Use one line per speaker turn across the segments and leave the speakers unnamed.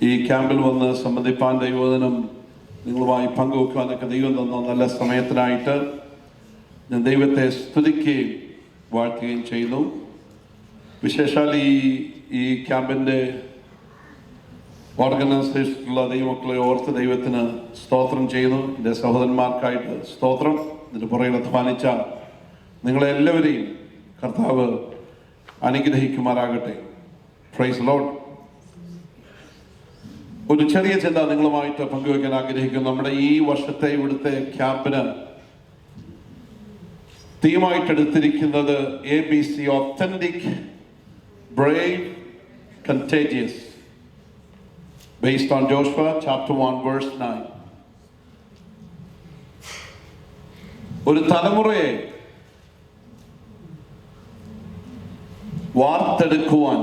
ഈ ക്യാമ്പിൽ വന്ന് സംബന്ധിപ്പാൻ ദൈവവചനം നിങ്ങളുമായി പങ്കുവെക്കുവാനൊക്കെ ദൈവം തന്ന നല്ല സമയത്തിനായിട്ട് ഞാൻ ദൈവത്തെ സ്തുതിക്കുകയും വാഴ്ത്തുകയും ചെയ്യുന്നു. വിശേഷാൽ ഈ ക്യാമ്പിൻ്റെ ഓർഗനൈസേഷനുള്ള ദൈവമക്കളെ ഓർത്ത് ദൈവത്തിന് സ്തോത്രം ചെയ്യുന്നു. എൻ്റെ സഹോദരന്മാർക്കായിട്ട് സ്തോത്രം. ഇതിൻ്റെ പുറകിൽ അധ്വാനിച്ച നിങ്ങളെല്ലാവരെയും കർത്താവ് അനുഗ്രഹിക്കുമാറാകട്ടെ. Praise lord. ഒരു ചെറിയ ചിന്ത നിങ്ങളുമായിട്ട് പങ്കുവയ്ക്കാൻ ആഗ്രഹിക്കുന്നു. നമ്മുടെ ഈ വർഷത്തെ ഇവിടുത്തെ ക്യാമ്പിന് തീമായിട്ടെടുത്തിരിക്കുന്നത് ABC, Authentic, Brave, Contagious, based on Joshua chapter 1 verse 9. ഒരു തലമുറയെ വാർത്തെടുക്കുവാൻ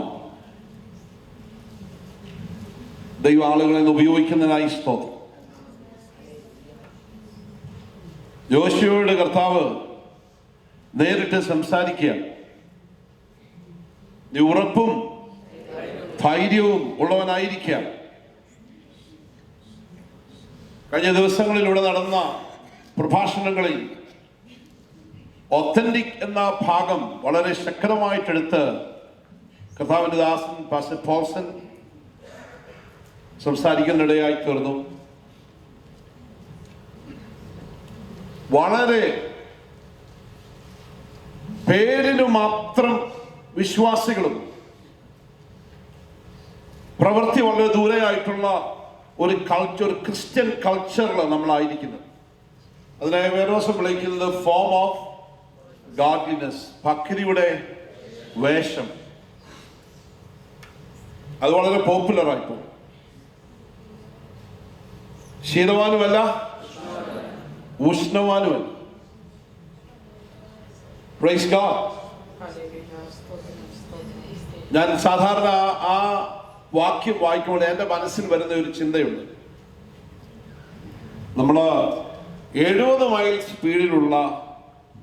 ദൈവ ആളുകളെ ഉപയോഗിക്കുന്നതിനായി സ്തോത്രം. യോശുവയുടെ കർത്താവ് നേരിട്ട് സംസാരിക്കുക, നീ ഉറപ്പും ധൈര്യവും ഉള്ളവനായിരിക്കുക. കഴിഞ്ഞ ദിവസങ്ങളിലൂടെ നടന്ന പ്രഭാഷണങ്ങളിൽ ഒത്തന്റിക് എന്ന ഭാഗം വളരെ ശക്തമായിട്ടെടുത്ത് കർത്താവിന്റെ ദാസൻ പാസ്റ്റർ പോൾസൺ സംസാരിക്കുന്നിടയായി തീർന്നു. വളരെ പേരിനു മാത്രം വിശ്വാസികളും പ്രവൃത്തി വളരെ ദൂരെയായിട്ടുള്ള ഒരു കൾച്ചർ, ക്രിസ്ത്യൻ കൾച്ചറിൽ നമ്മളായിരിക്കുന്നത്. അതിനെ വേറെ ദിവസം വിളിക്കുന്നത് ഫോം ഓഫ് ഗാഡ്ലിനെസ്, ഭക്തിയുടെ വേഷം. അത് വളരെ പോപ്പുലറായിപ്പോ. ശീതവാനുമല്ല, ഉഷ്ണവാനുമല്ല. Praise God. ഞാൻ സാധാരണ ആ വാക്യം വായിക്കുമ്പോൾ എൻ്റെ മനസ്സിൽ വരുന്ന ഒരു ചിന്തയുണ്ട്. നമ്മൾ 70 മൈൽ സ്പീഡിലുള്ള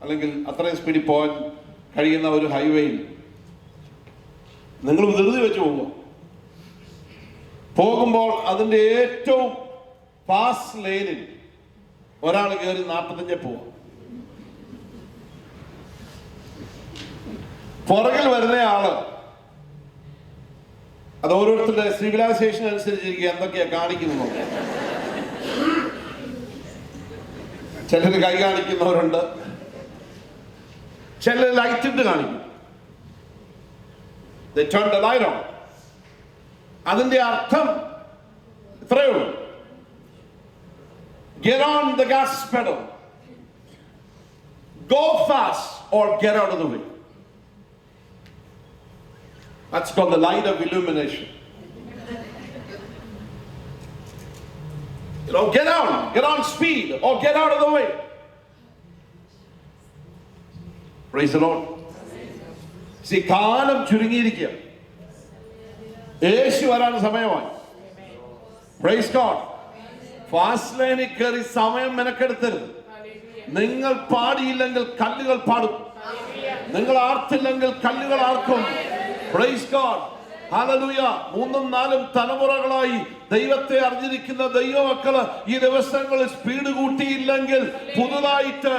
അല്ലെങ്കിൽ അത്രയും സ്പീഡിൽ പോകാൻ കഴിയുന്ന ഒരു ഹൈവേയിൽ നിങ്ങൾ ധൃതി വെച്ച് പോകുമ്പോൾ അതിൻ്റെ ഏറ്റവും ഫാസ്റ്റ് ലൈനിൽ ഒരാൾ കയറി 45 പോവാം. പുറകിൽ വരുന്ന ആള് അത് ഓരോരുത്തരുടെ സിവിലൈസേഷൻ അനുസരിച്ചിരിക്കുക എന്തൊക്കെയാ കാണിക്കുന്നു. ചിലർ കൈ കാണിക്കുന്നവരുണ്ട്, ചിലർ ലൈറ്റ് ഇട്ട് കാണിക്കും. They turn the light on. അതിന്റെ അർത്ഥം ഇത്രയേ ഉള്ളൂ: get on the gas pedal, go fast or get out of the way. That's called the light of illumination. You know, get on speed or get out of the way. Praise the Lord. See, കാലം ചുരുങ്ങിയിരിക്കുക. യേശു വരാൻ സമയമായി. Praise God. Fast ലൈനിൽ കയറി സമയം മെനക്കെടുത്തരുത്. നിങ്ങൾ പാടിയില്ലെങ്കിൽ കല്ലുകൾ പാടും, നിങ്ങൾ ആർത്തില്ലെങ്കിൽ കല്ലുകൾ ആർക്കും. Praise God. Hallelujah. 3ഉം 4ഉം തലമുറകളായി ദൈവത്തെ അറിഞ്ഞിരിക്കുന്ന ദൈവമക്കള് ഈ ദിവസങ്ങളിൽ സ്പീഡ് കൂട്ടിയില്ലെങ്കിൽ പുതുതായിട്ട്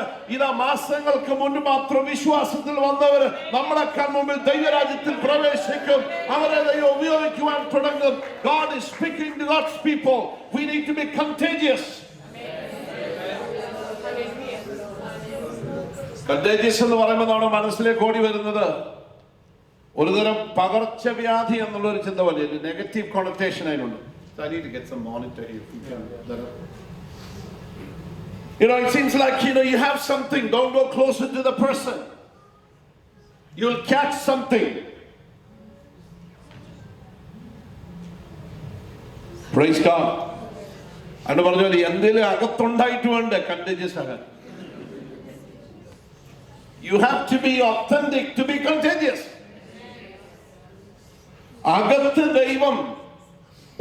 മാസങ്ങൾക്ക് മുൻപ് മാത്രം വിശ്വാസത്തിൽ വന്നവർ നമ്മളെക്കാൾ മുമ്പിൽ ദൈവരാജ്യത്തിൽ പ്രവേശിക്കും. അവരെ ദൈവം ഉപയോഗിക്കുവാൻ തുടങ്ങും. God is speaking to God's people. We need to be contagious. Contagious എന്ന് പറയുമ്പോൾ നമ്മുടെ മനസ്സിലേക്ക് ഓടി വരുന്നത് ഒരുതരം പകർച്ചവ്യാധി എന്നുള്ളൊരു ചിന്ത പോലെ നെഗറ്റീവ് കോണറ്റേഷൻ അതിനുണ്ട്. I need to get some monitor here. You know, it seems like, you have something. Don't go closer to the person. You'll catch something. Praise God. അന്ന് പറഞ്ഞാൽ എന്തെങ്കിലും അകത്തുണ്ടായിട്ട് വേണ്ട contagious ആകാൻ. You have to be authentic to be contagious. അകത്ത് ദൈവം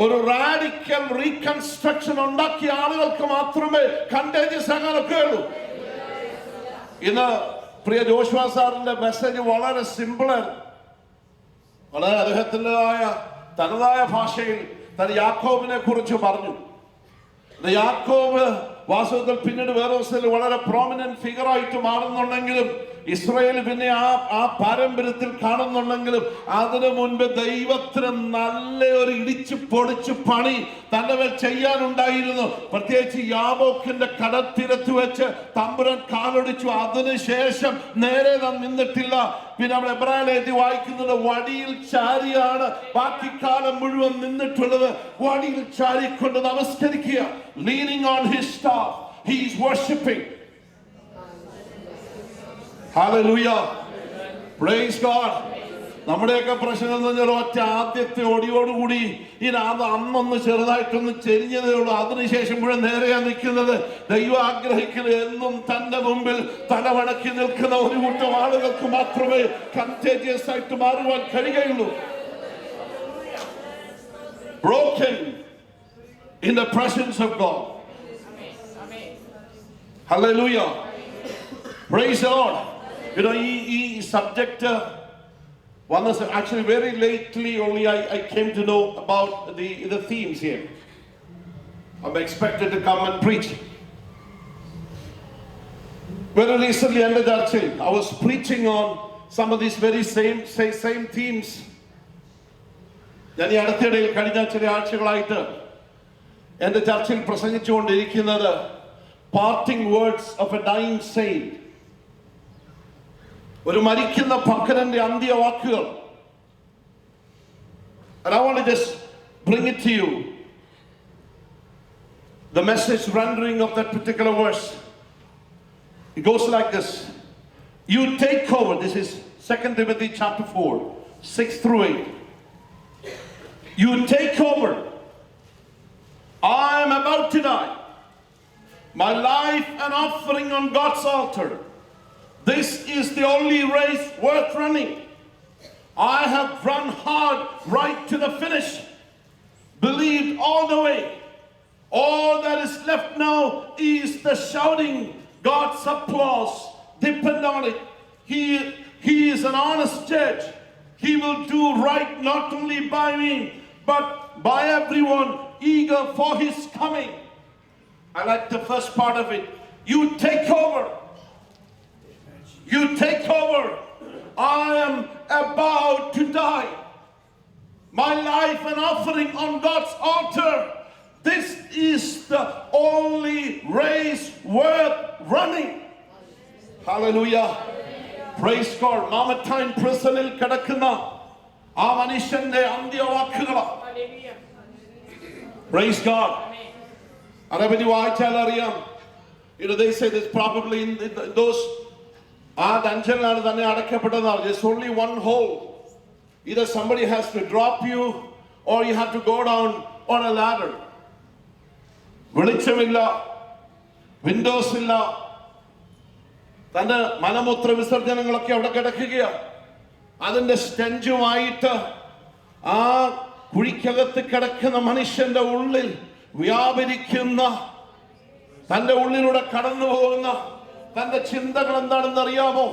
ഒരു radical reconstruction ഉണ്ടാക്കിയ ആളുകൾക്ക് മാത്രമേ കണ്ടേജിയസ് ആകാനൊക്കെ ഉള്ളൂ. ഇന്ന് പ്രിയ ജോഷുവ സാറിന്റെ മെസ്സേജ് വളരെ സിമ്പിളാണ്. വളരെ അദ്ദേഹത്തിൻ്റെതായ തനതായ ഭാഷയിൽ താൻ യാക്കോബിനെ കുറിച്ച് പറഞ്ഞു. യാക്കോബ് വാസ്തവത്തിൽ പിന്നീട് വേറെ ദിവസത്തിൽ വളരെ പ്രോമിനന്റ് ഫിഗർ ആയിട്ട് മാറുന്നുണ്ടെങ്കിലും ഇസ്രായേൽ പിന്നെ ആ പാരമ്പര്യത്തിൽ കാണുന്നുണ്ടെങ്കിലും അതിനു മുൻപ് ദൈവത്തിന് നല്ല ഒരു ഇടിച്ചു പൊടിച്ചു പണി തന്റെ മേൽ ചെയ്യാനുണ്ടായിരുന്നു. പ്രത്യേകിച്ച് യാബോക്കിന്റെ കടൽത്തീരത്ത് വെച്ച് തമ്പുരാൻ കാലൊടിച്ചു. അതിനുശേഷം നേരെ നിന്നിട്ടില്ല. പിന്നെ അവിടെ എബ്രായലേഖനത്തിൽ വായിക്കുന്നത് വടിയിൽ ചാരിയാണ് ബാക്കി കാലം മുഴുവൻ നിന്നിട്ടുള്ളത്. വടിയിൽ ചാരിക്കൊണ്ട് നമസ്കരിക്കുക. leaning on his staff, he is worshiping. Hallelujah. Praise God. നമ്മുടെയൊക്കെ പ്രശ്നം എന്ന് പറഞ്ഞാൽ ഒറ്റ ആദ്യത്തെ ഒടിയോടുകൂടി അത് അന്നൊന്ന് ചെറുതായിട്ടൊന്ന് ചെരിഞ്ഞതേ ഉള്ളൂ. അതിനുശേഷം മുഴുവൻ നേരെയാ നിൽക്കുന്നത്. ദൈവം ആഗ്രഹിക്കുന്നത് എന്നും തന്റെ മുമ്പിൽ തലവണക്കി നിൽക്കുന്ന ഒരു കൂട്ടം ആളുകൾക്ക് മാത്രമേ കൺടേജിയസ് ആയിട്ട് മാറുവാൻ കഴിയുകയുള്ളൂ. Broken in the presence of God. Hallelujah. Praise the Lord. You know, he subject actually very lately only I came to know about the themes here. I'm expected to come and preach. Very recently in the church, I was preaching on some of these very same themes. ഞാൻ ഈ അടുത്തിടയിൽ കഴിഞ്ഞ ചില ആഴ്ചകളായിട്ട് എന്റെ ചർച്ചിൽ പ്രസംഗിച്ചുകൊണ്ടിരിക്കുന്നത് parting words of a dying saint, ഒരു മരിക്കുന്ന ഭക്തന്റെ അന്ത്യവാക്കുകൾ. And I want to just bring it to you, the message rendering of that particular verse. It goes like this: you take over. This is 2 Timothy chapter 4, 6 through 8. You take over. I am about to die. My life an offering on God's altar. This is the only race worth running. I have run hard right to the finish. Believed all the way. All that is left now is the shouting. God's applause. Depend on it. He is an honest judge. He will do right not only by me, but by everyone eager for his coming. I like the first part of it. You take over. You take over. I am about to die. My life an offering on God's altar. This is the only race worth running. Hallelujah. Praise God. Mamatine prisonil kadakkunna aa manishante andyavakkukala. Praise God. Arabani vaaychal ariyam. You know, they say this probably in those dungeon-lanu thanne adakkapettadana. There's only one hole. Either somebody has to drop you or you have to go down on a ladder. വെളിച്ചമില്ല, windows ഇല്ല, തന്റെ മലമൂത്ര വിസർജനങ്ങളൊക്കെ അവിടെ കിടക്കുകയാണ്. അതിന്റെ സ്റ്റെഞ്ചുമായിട്ട് ആ കുഴിക്കകത്ത് കിടക്കുന്ന മനുഷ്യന്റെ ഉള്ളിൽ വ്യാപരിക്കുന്ന, തന്റെ ഉള്ളിലൂടെ കടന്നു പോകുന്ന തന്റെ ചിന്തകൾ എന്താണെന്ന് അറിയാമോ?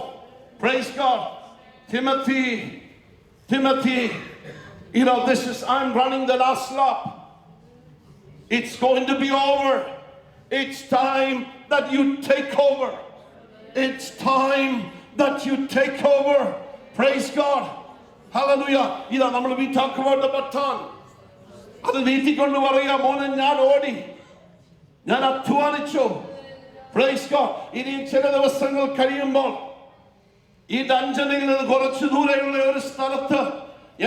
Praise God. Timothy, you know, I'm running the last lap. It's going to be over. It's time that you take over. It's time that you take over. Praise God. Hallelujah. We talk about the baton. അത് നീട്ടിക്കൊണ്ട് പറയാ, മോനെ ഞാൻ ഓടി, ഞാൻ അധ്വാനിച്ചു. Praise God. ഇനിയും ചില ദിവസങ്ങൾ കഴിയുമ്പോൾ ഈ ഡഞ്ചനിൽ നിന്ന് കുറച്ചു ദൂരെയുള്ള ഒരു സ്ഥലത്ത്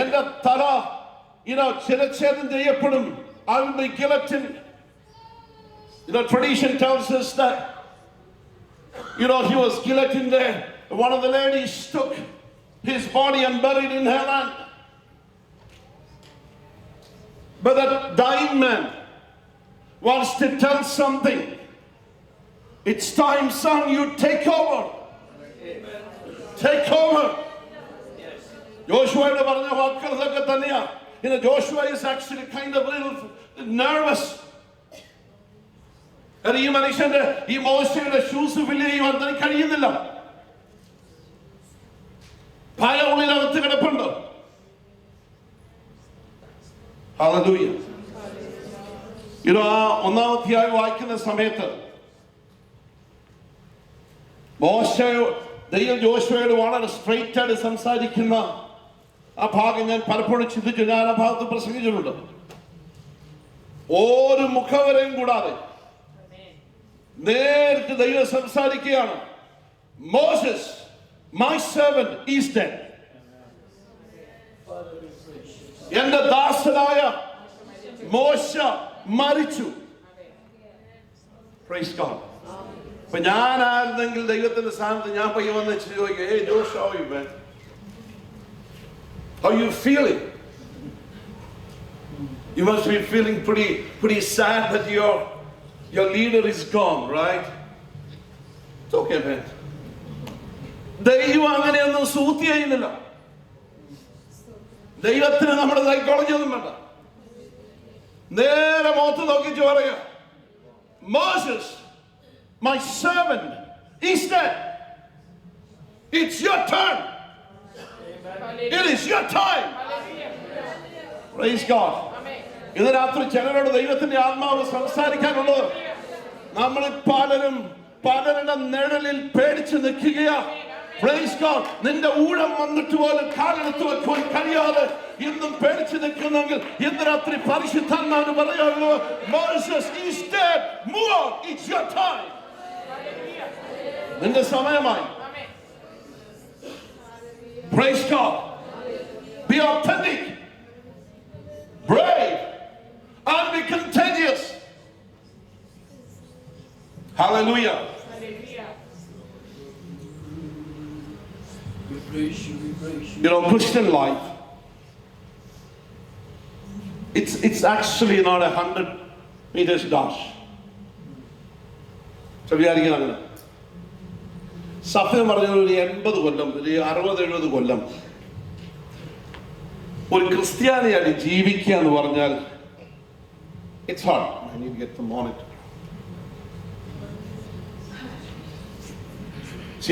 എന്റെ തല ശിരച്ഛേദം ചെയ്യപ്പെടും. I will be guillotined. Tradition tells us that he was guillotined there. One of the ladies took his body and buried in her land. But that dying man wants to tell something. It's time, son, you take over. Amen. Take over. Joshua പറഞ്ഞ വാക്കുകളൊക്കെ തന്നെയാ. Joshua is actually kind of a little nervous. ഈ മനുഷ്യന്റെ ഈ മോശയുടെ shoes fill ചെയ്യുവാൻ തനിക്ക് കഴിയുന്നില്ല. ഭയം ഉള്ളിനകത്ത് കിടപ്പുണ്ട്. Hallelujah. ഒന്നാം അധ്യായം വായിക്കുന്ന സമയത്ത് ദൈവം ജോശുവയോട് വളരെ സ്ട്രെയിറ്റ് ആയിട്ട് സംസാരിക്കുന്ന ആ ഭാഗം ഞാൻ പലപ്പോഴും ചിന്തിച്ചു. ഞാൻ ആ ഭാഗത്ത് പ്രസംഗിച്ചിട്ടുണ്ട്. ഒരു മുഖവരെയും കൂടാതെ നേരിട്ട് ദൈവം സംസാരിക്കുകയാണ്. Moses, my servant is dead. എന്റെ ദാസനായ മോശ മരിച്ചു. Praise God. അപ്പൊ ഞാനായിരുന്നെങ്കിൽ ദൈവത്തിന്റെ സ്ഥാനത്ത് ഞാൻ പയ്യെ വന്ന് ചോദിക്കുക, hey Josh, how are you, man? How are you feeling? You must be feeling pretty sad that your leader is gone, right? It's okay, man. ദൈവം അങ്ങനെയൊന്നും സൂത്തി ചെയ്യുന്നില്ല. ദൈവത്തിന് നമ്മുടെ സൈക്കോളജി ഒന്നും വേണ്ട. നേരെ മുഖത്ത് നോക്കിച്ച് പറയുക, Moses, my servant is dead. It's your turn. It is your time. Praise God. ഇന്ന് രാത്രി ചിലരോട് ദൈവത്തിന്റെ ആത്മാവ് സംസാരിക്കാനുള്ളത്, നമ്മൾ പലരുടെ നിഴലിൽ പേടിച്ച് നിൽക്കുകയാ. Praise God. നിന്റെ ഊഴം വന്നിട്ട് പോലും കാലെടുത്ത് വെക്കുവാൻ കഴിയാതെ ഇന്നും പേടിച്ച് നിൽക്കുന്നെങ്കിൽ ഇന്ന് രാത്രി പരിശുദ്ധാത്മാവിന് പറയാനുള്ളത്, Moses is dead. Move on. It's your time. നിന്റെ സമയമായി. Praise God. Be authentic, brave, and be contagious. Hallelujah. You know, Christian life, it's actually not 100 meters dash. So വിചാരിക്കണം അങ്ങനെ. സത്യം പറഞ്ഞ ഒരു 80 കൊല്ലം, 60-70 കൊല്ലം ഒരു ക്രിസ്ത്യാനിയായി ജീവിക്കുക എന്ന് പറഞ്ഞാൽ it's hard. I need to get the monitor.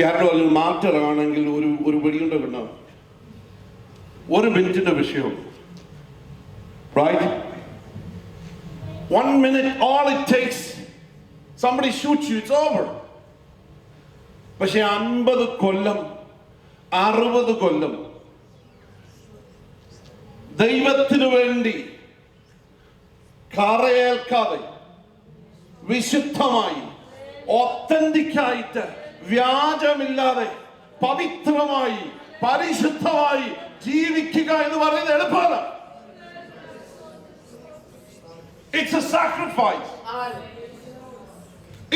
ആരുടെ ഒരു മാറ്റർ ആണെങ്കിൽ ഒരു വെടിയുണ്ട കിട്ടണം. 1 മിനിറ്റിന്റെ വിഷയം. Right? 1 minute, all it takes, somebody shoots you, it's over. പക്ഷെ 50 കൊല്ലം 60 കൊല്ലം ദൈവത്തിനു വേണ്ടി കറയേൽക്കാതെ വിശുദ്ധമായി ഒത്തന്റിക്കായിട്ട് വ്യാജമില്ലാതെ പവിത്രമായി പരിശുദ്ധമായി ജീവിക്കുക എന്ന് പറയുന്നത് എളുപ്പമല്ല. It's a sacrifice.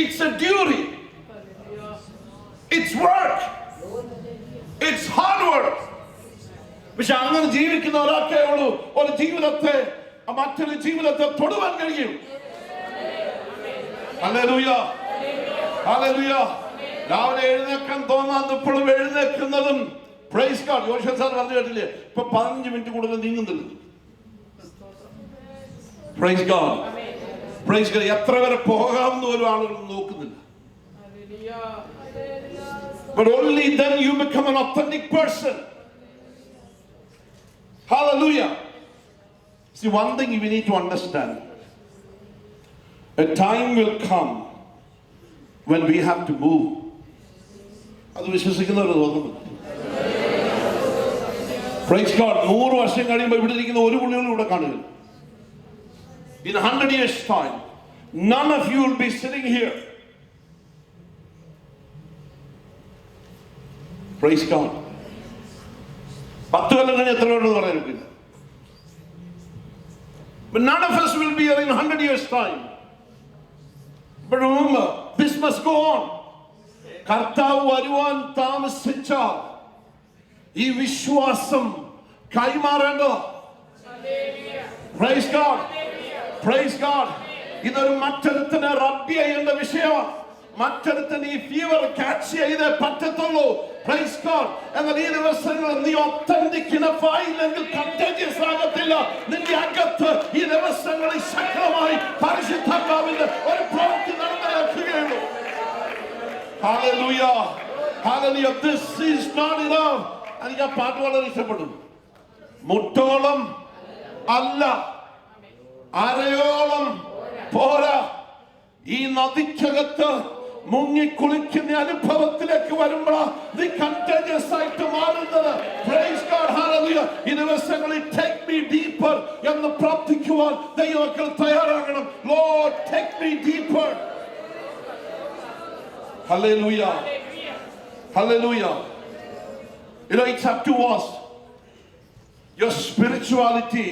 It's a duty. It's work. It's hard work. പക്ഷെ അങ്ങനെ ജീവിക്കുന്ന ഒരാൾക്കേ ഉള്ളൂ ഒരു ജീവിതത്തെ മറ്റൊരു ജീവിതത്തെ തൊടുവാൻ കഴിയും. Hallelujah, hallelujah. രാവിലെ എഴുന്നേക്കാൻ തോന്നാത്തപ്പോഴും എഴുന്നേൽക്കുന്നതും പ്രൈസ് ഗോഡ്. യോശുവ സാർ പറഞ്ഞു കേട്ടില്ലേ, ഇപ്പൊ 15 മിനിറ്റ് കൂടുതൽ നീങ്ങുന്നില്ല. Praise God, praise God. എത്ര വരെ പോകാമെന്ന് പോലും ആളുകൾ നോക്കുന്നില്ല. But only then you become an authentic person. Hallelujah. See, one thing we need to understand, a time will come when we have to move. അത് വിശ്വസിക്കുന്നവർ തോന്നുന്നു. Praise God. 100 വർഷം കഴിയുമ്പോൾ ഇവിടെ ഇരിക്കുന്ന ഒരു പുള്ളികളും ഇവിടെ കാണുക. In 100 years time, none of you will be sitting here. Praise God. 10 കൊല്ലം കഴിഞ്ഞ് എത്ര പേരുണ്ടെന്ന് പറയാൻ പറ്റില്ല. But none of us will be here in 100 years time. But remember, this must go on. കർത്താവ് വരുവാൻ താമസിച്ചാൽ ഈ വിശ്വാസം കൈമാറേണ്ടത്. Praise God. Praise God. ഇതൊരു മറ്റൊരുത്തനെ റബ്ബ് ചെയ്യേണ്ട വിഷയമാണ്. മറ്റൊരുത്തന് ഈ ഫീവർ ക്യാച്ച് ചെയ്തേ പറ്റത്തുള്ളൂ. Praise God. എന്നാൽ ഈ ദിവസങ്ങളിൽ നീ ഒത്തന്റിക് ആയില്ലെങ്കിൽ കണ്ടേജിയസ് ആകത്തില്ല. നിന്റെ അകത്ത് ഈ ദിവസങ്ങളിൽ ശക്തമായി പരിശുദ്ധാത്മാവിന്റെ ഒരു പ്രവൃത്തി നടന്നുകയുള്ളൂ. Hallelujah. Hallelujah. This is not enough. എനിക്ക് ആ പാട്ട് വളരെ ഇഷ്ടപ്പെട്ടു. മുട്ടോളം അല്ല അരയോളം പോരാ. ഈ നദിക്കകത്ത് മുങ്ങി കുളിക്കുന്ന അനുഭവത്തിലേക്ക് വരുമ്പോൾ നീ കണ്ടേജിയസ് ആയിട്ട് മാറുന്നത്. Praise God, hallelujah. ഈ ദിവസങ്ങളിൽ take me deeper എന്ന് പ്രാർത്ഥിക്കുവാൻ ദൈവമക്കൾ തയ്യാറാകണം. Lord, take me deeper. Hallelujah. Hallelujah. You know, it's up to us. Your spirituality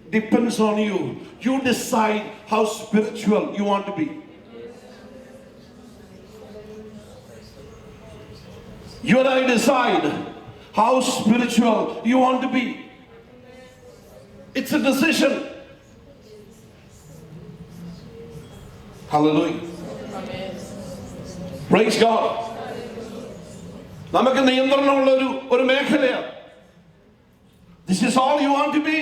depends on you. You decide how spiritual you want to be. You and I decide how spiritual you want to be. It's a decision. Hallelujah. Praise God. നമുക്ക് നിയന്ത്രണമുള്ള ഒരു മേഖലയാണ്. This is all you want to be.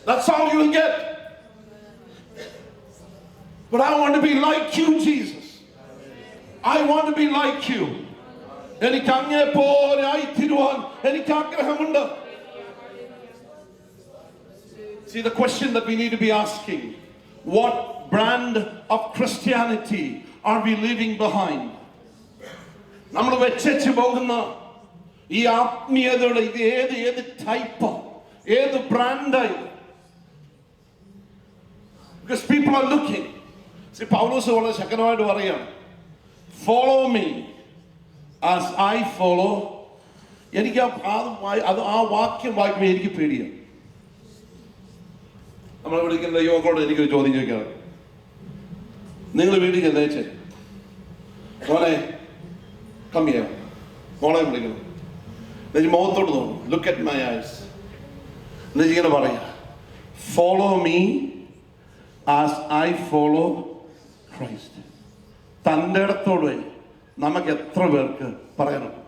That's all you will get. But I want to be like you, Jesus. I want to be like you. എനിക്ക് അങ്ങേ പോലെ ആയിത്തീരുവാൻ എനിക്ക് ആഗ്രഹമുണ്ട്. See, the question that we need to be asking, what brand of Christianity are we leaving behind? നമ്മൾ വെച്ചു പോകുന്ന ഈ ആത്മീയതയുടെ ഇത് ഏത് ടൈപ്പ്, ഏത് ബ്രാൻഡായി? Because people are looking. See, പൗലോസ് വളരെ ശക്തമായിട്ട് പറയാണ്, follow me as I follow. എനിക്ക് ആ വാക്യം വായിക്കുമ്പോൾ എനിക്ക് പേടിയാണ്. നമ്മൾ വിളിക്കുന്ന യുവക്കളോട് എനിക്കൊരു ചോദ്യം ചോദിക്കാറ്. നിങ്ങൾ വീട്ടിൽ ചെന്നേച്ച് മോനെ കമ്മിയാ മോളെ വിളിക്കണം, എന്നുവെച്ചാൽ മുഖത്തോട്ട് തോന്നും, ലുക്ക് അറ്റ് മൈ ഐസ്, എന്നുവെച്ചാൽ ഇങ്ങനെ പറയാ, follow me as I follow Christ. തൻ്റെ ഇടത്തോടെ നമുക്ക് എത്ര പേർക്ക് പറയാനുണ്ട്?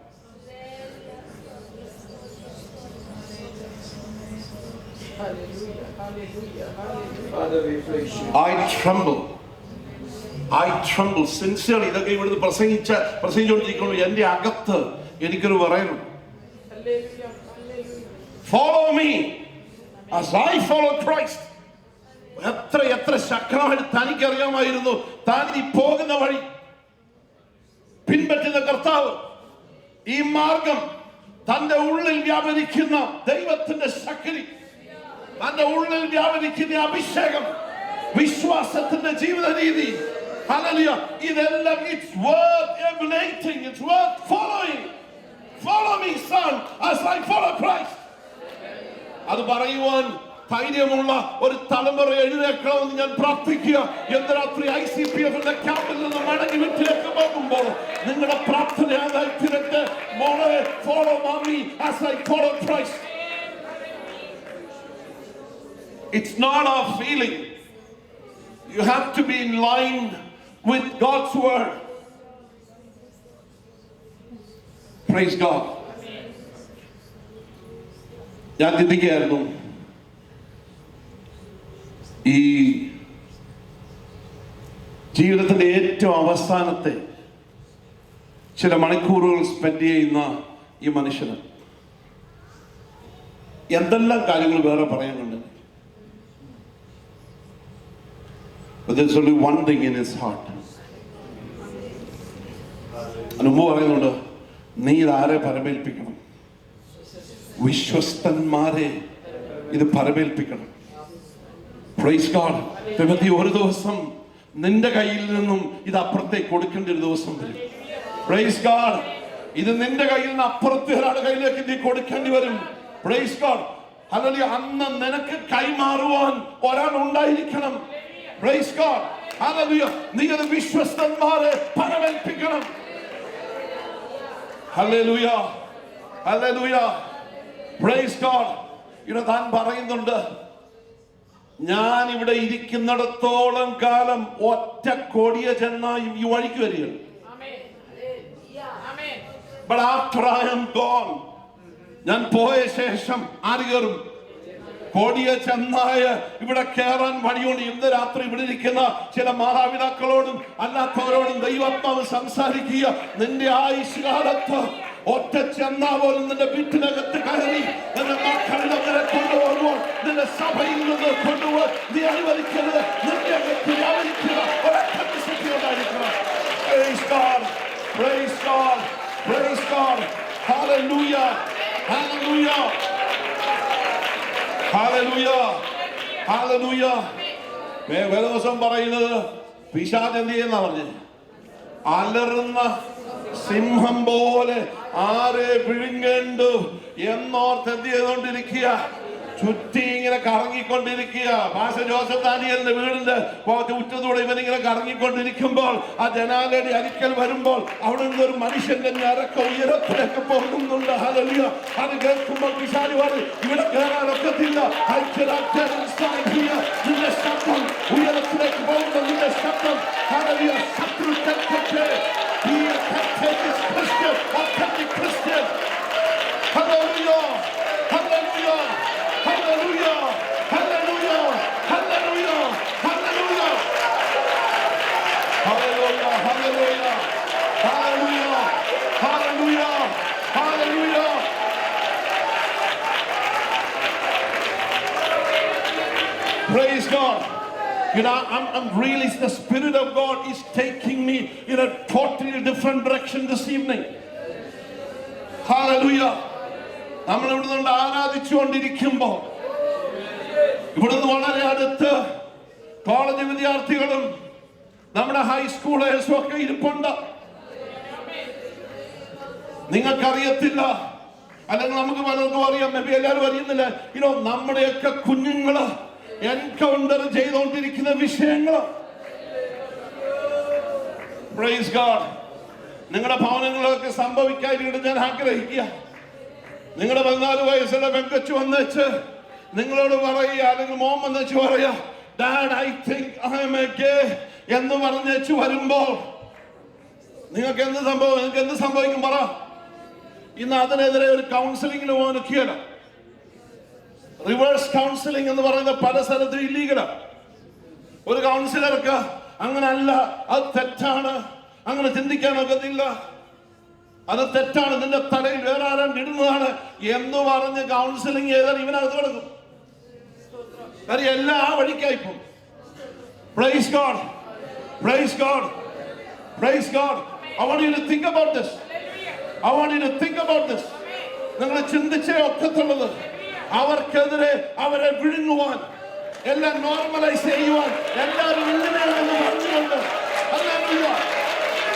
I tremble sincerely. ഇതൊക്കെ ഇവിടുന്ന് പ്രസംഗിച്ചുകൊണ്ടിരിക്കുന്നു. എൻ്റെ അകത്ത് എനിക്കൊരു പറയാനുണ്ട്. Follow me as I follow Christ. എത്ര ശക്തമായിട്ട് തനിക്കറിയാമായിരുന്നു താൻ ഈ പോകുന്ന വഴി പിൻപറ്റുന്ന കർത്താവ്, ഈ മാർഗം, തന്റെ ഉള്ളിൽ വ്യാപരിക്കുന്ന ദൈവത്തിന്റെ ശക്തി, തന്റെ ഉള്ളിൽ വ്യാപരിക്കുന്ന അഭിഷേകം, വിശ്വാസത്തിന്റെ ജീവിത രീതി, ഹല്ലേലൂയ, ഇതെല്ലാം it's worth emulating, it's worth following. Follow me, son, as I follow Christ. അത് പറയുവാൻ ധൈര്യമുള്ള ഒരു തലമുറ എഴുന്നേൽക്കണമെന്ന് ഞാൻ പ്രാർത്ഥിക്കുക. ഇന്ന് രാത്രി ICPF ക്യാമ്പിൽ നിന്ന് മടങ്ങി വീട്ടിലേക്ക് പോകുമ്പോൾ നിങ്ങളുടെ പ്രാർത്ഥന ആദായിത്തിരട്ടെ. മോളെ, follow mommy as I follow Christ. It's not our feeling. You have to be in line with God's word. Praise God. ഞാൻ ചിന്തിക്കുകയായിരുന്നു, ഈ ജീവിതത്തിന്റെ ഏറ്റവും അവസാനത്തെ ചില മണിക്കൂറുകൾ സ്പെൻഡ് ചെയ്യുന്ന ഈ മനുഷ്യന് എന്തെല്ലാം കാര്യങ്ങൾ വേറെ പറയാനുണ്ട്. But there's only one thing in his heart. അനുഭവം പറയുന്നുണ്ട്, നീ ഇതാരെ പരമേൽപ്പിക്കണം? വിശ്വസ്തന്മാരെ ഇത് പരമേൽപ്പിക്കണം. Praise God. ഒരു ദിവസം നിന്റെ കയ്യിൽ നിന്നും ഇത് അപ്പുറത്തേക്ക് കൊടുക്കേണ്ട ഒരു ദിവസം വരും. Praise God. ഇത് നിന്റെ കയ്യിൽ നിന്ന് അപ്പുറത്തെ ഒരാളുടെ കയ്യിലേക്ക് നീ കൊടുക്കേണ്ടി വരും. Praise God. ഹല്ലേലൂയ. അന്ന് നിനക്ക് കൈമാറുവാൻ ഒരാൾ ഉണ്ടായിരിക്കണം. Praise God. ഹല്ലേലൂയ. നീ അത് വിശ്വസ്തന്മാരെ പരമേൽപ്പിക്കണം. ഹല്ലേലൂയ. ഹല്ലേലൂയ. Praise God. താൻ പറയുന്നുണ്ട്, ഞാൻ ഇവിടെ ഇരിക്കുന്നിടത്തോളം കാലം ഒറ്റ കൊടിയ ചെന്നായും ഈ വഴിക്ക് വരികയാണ്. But after I am gone, ഞാൻ പോയ ശേഷം ആര് കയറും? കൊടിയ ചെന്നായ ഇവിടെ കയറാൻ വഴിയുണ്ട്. ഇന്ന് രാത്രി ഇവിടെ ഇരിക്കുന്ന ചില മാതാപിതാക്കളോടും അല്ലാത്തവരോടും ദൈവാത്മാവ് സംസാരിക്കുക. നിന്റെ ആയുഷ്കാലത്ത് ഒറ്റ ചെന്നാ പോലും നിന്റെ വീട്ടിനകത്ത് കയറി നിന്റെ മക്കളുടെ അവരെ കൊണ്ടുപോകുമ്പോൾ നിന്റെ സഭയിൽ നിന്ന് കൊണ്ടുപോകാൻ നീ അനുവദിക്കരുത്. നിന്റെ അകത്ത് വ്യാപരിക്കുക ഒരൊറ്റ വിശുദ്ധി ഉണ്ടായിരിക്കണം. Praise God, praise God, praise God. Hallelujah, hallelujah, hallelujah, hallelujah. വേദവസം പറയുന്നത് പിശാച് എന്ത് ചെയ്യുന്ന പറഞ്ഞു, അലറുന്ന സിംഹം പോലെ ആരെ വിഴുങ്ങേണ്ടു എന്നോർത്ത് എന്ത് ചെയ്തുകൊണ്ടിരിക്കുക, ചുറ്റി ഇങ്ങനെ കറങ്ങിക്കൊണ്ടിരിക്കുക. പാസ്റ്റർ ജോസഫ് ദാനിയേലിന്റെ വീടിന്റെ ഉറ്റത്തൂടെ ഇവനിങ്ങനെ കറങ്ങിക്കൊണ്ടിരിക്കുമ്പോൾ ആ ജനാലയുടെ അരിക്കൽ വരുമ്പോൾ അവിടെ നിന്നൊരു മനുഷ്യന്റെ ഞരക്ക ഉയരത്തിലേക്ക് പോകുന്നുണ്ട്. ഹല്ലേലൂയ. അത് കേൾക്കുമ്പോൾ പിശാച് പറയും, ഇവിടെ കയറാനൊക്കത്തില്ല. നിന്റെ ശബ്ദം ഉയരത്തിലേക്ക് പോകുന്ന നിന്റെ ശബ്ദം ഹല്ലേലൂയ ശത്രു കേൾക്കട്ടെ. Christian. Hallelujah. Hallelujah. Hallelujah. Hallelujah. Hallelujah. Hallelujah. Hallelujah. Hallelujah. Hallelujah. Hallelujah. Hallelujah. Praise God. You know, I'm really, the Spirit of God is taking me in a totally different direction this evening. Hallelujah. നമ്മൾ ഇവിടുന്ന് ആരാധിച്ചുകൊണ്ടിരിക്കുമ്പോൾ ഇവിടുന്ന് വളരെ അടുത്ത് college വിദ്യാർത്ഥികളും നമ്മുടെ ഹൈസ്കൂളേഴ്സും ഒക്കെ ഇരിപ്പുണ്ട്. നിങ്ങൾക്കറിയത്തില്ല, അല്ലെങ്കിൽ നമുക്ക് പലർക്കും അറിയാം, മേബി എല്ലാവരും അറിയുന്നില്ല. നമ്മുടെയൊക്കെ കുഞ്ഞുങ്ങള് എൻകൗണ്ടർ ചെയ്തുകൊണ്ടിരിക്കുന്ന വിഷയങ്ങൾ. Praise God. നിങ്ങളുടെ ഭവനങ്ങളൊക്കെ സംഭവിക്കാതിരിക്കട്ടെ ഞാൻ ആഗ്രഹിക്കുക. നിങ്ങളുടെ 14 വയസ്സുള്ള പെൺകൊച്ചു വന്നേച്ച് നിങ്ങളോട് പറയുക, അല്ലെങ്കിൽ മോൻ വന്നേച്ച് പറയാ, dad I think I am a gay എന്ന് പറഞ്ഞേച്ച് വരുമ്പോൾ നിങ്ങൾക്ക് എന്ത് സംഭവിക്കും പറ? ഇന്ന് അതിനെതിരെ ഒരു കൗൺസിലിംഗിന് പോകാൻ ഒക്കെയല്ല. റിവേഴ്സ് കൗൺസിലിംഗ് എന്ന് പറയുന്ന പല സ്ഥലത്തും ഇല്ലീഗലാണ്. ഒരു കൗൺസിലർക്ക് അങ്ങനെ അല്ല, അത് തെറ്റാണ്, അങ്ങനെ ചിന്തിക്കാനൊക്കത്തില്ല, അത് തെറ്റാണ്, നിന്റെ തലയിൽ വേറെ ആരാണ്ട് ഇടുന്നതാണ് എന്ന് പറഞ്ഞ് കൗൺസിലിംഗ് ചെയ്താൽ ഇവനകത്ത് കിടക്കും. കാര്യം എല്ലാം ആ വഴിക്കായിപ്പോ. Praise God. Praise God. Praise God. I want you to think about this. I want you to think about this. നിങ്ങൾ ചിന്തിച്ചേ ഒക്കത്തുള്ളത്. അവർക്കെതിരെ അവരെ വിഴുങ്ങുവാൻ, എല്ലാം നോർമലൈസ് ചെയ്യുവാൻ എല്ലാവരും ഇങ്ങനെയാണെന്ന് പറഞ്ഞുകൊണ്ട്. Hallelujah.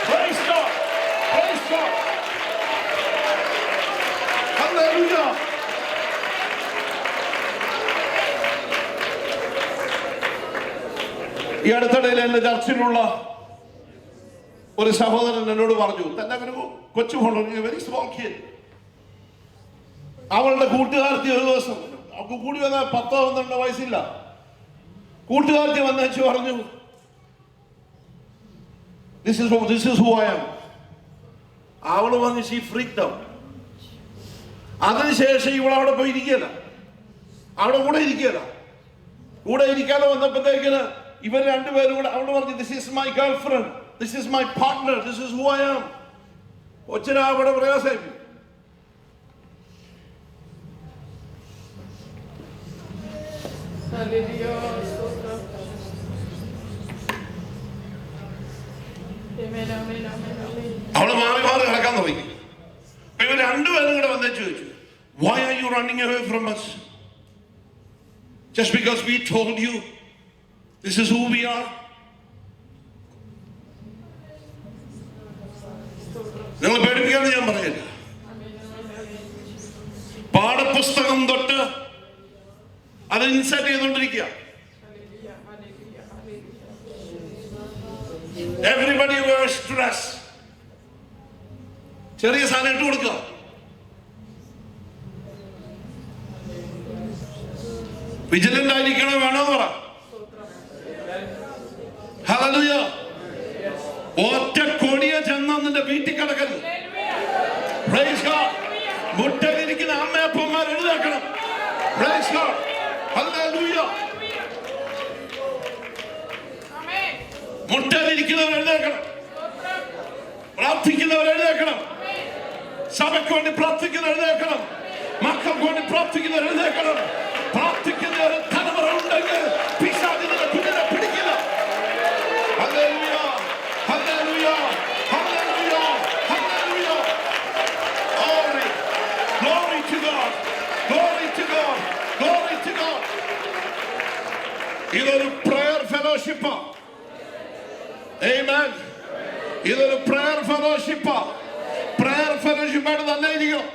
Praise God. Praise God. Hallelujah. ഈ അടുത്തിടയിൽ എന്റെ ചർച്ചിലുള്ള ഒരു സഹോദരൻ എന്നോട് പറഞ്ഞു, തന്നെ ഒരു കൊച്ചു കൊണ്ടു, വെരി സ്മോൾ കിഡ്, അവളുടെ കൂട്ടുകാർത്തി ഒരു ദിവസം, അവൾക്ക് കൂടി വന്ന 10-12 വയസ്സില്ല, കൂട്ടുകാർത്തി വന്നേച്ച് പറഞ്ഞു, this is who I am. അവള് വന്ന് she freaked out. അതിനുശേഷം ഇവളവിടെ പോയി ഇരിക്കുകയല്ല, അവിടെ കൂടെ ഇരിക്കാതെ വന്നപ്പോഴത്തേക്കിന് ഇവർ രണ്ടുപേരും കൂടെ അവള് പറഞ്ഞു, this is my girlfriend, this is my partner, this is who I am. ഒച്ചന അവിടെ പ്രയാസമായി. അവള് മാറി കിടക്കാൻ തുടങ്ങി. ഇവർ രണ്ടുപേരും കൂടെ വന്നേ ചോദിച്ചു, why are you running away from us? Just because we told you this is who we are? നിങ്ങൾ പേടിപ്പിക്കാന്ന് ഞാൻ പറയില്ല. പാഠപുസ്തകം തൊട്ട് അത് ഇൻസെർട്ട് ചെയ്തുകൊണ്ടിരിക്കുക. Everybody wears dress. ചെറിയ സാധനം ഇട്ട് കൊടുക്കുക. വിജിലന്റ് ആയിരിക്കണം വേണമെന്ന് പറ. ഹല്ലേലൂയ. ഒറ്റ കൊടിയ ചെന്ന നിന്റെ വീട്ടിൽ കിടക്കരുത്. Praise God. മുട്ടയിലിരിക്കുന്ന അമ്മയപ്പന്മാർ എഴുന്നേൽക്കണം. Praise God. Hallelujah. മുട്ടയിലിരിക്കുന്നവർ എഴുന്നേൽക്കണം. പ്രാർത്ഥിക്കുന്നവർ എഴുന്നേൽക്കണം. സഭയ്ക്ക് വേണ്ടി പ്രാർത്ഥിക്കുന്ന എഴുന്നേൽക്കണം. മക്കൾക്ക് വേണ്ടി പ്രാർത്ഥിക്കുന്ന എഴുന്നേൽക്കണം. പ്രാർത്ഥിക്കുന്ന ഒരു തലമുറ ഉണ്ടെങ്കിൽ പിശാചിന്റെ കുഞ്ഞിനെ പിടിക്കില്ല. Hallelujah, hallelujah, hallelujah, hallelujah. Glory, glory to God, glory to God, glory to God. ഇതൊരു prayer fellowship. Amen. ഇതൊരു prayer fellowship. prayer fellowship ആയിട്ട് തന്നെ ഇരിക്കണം.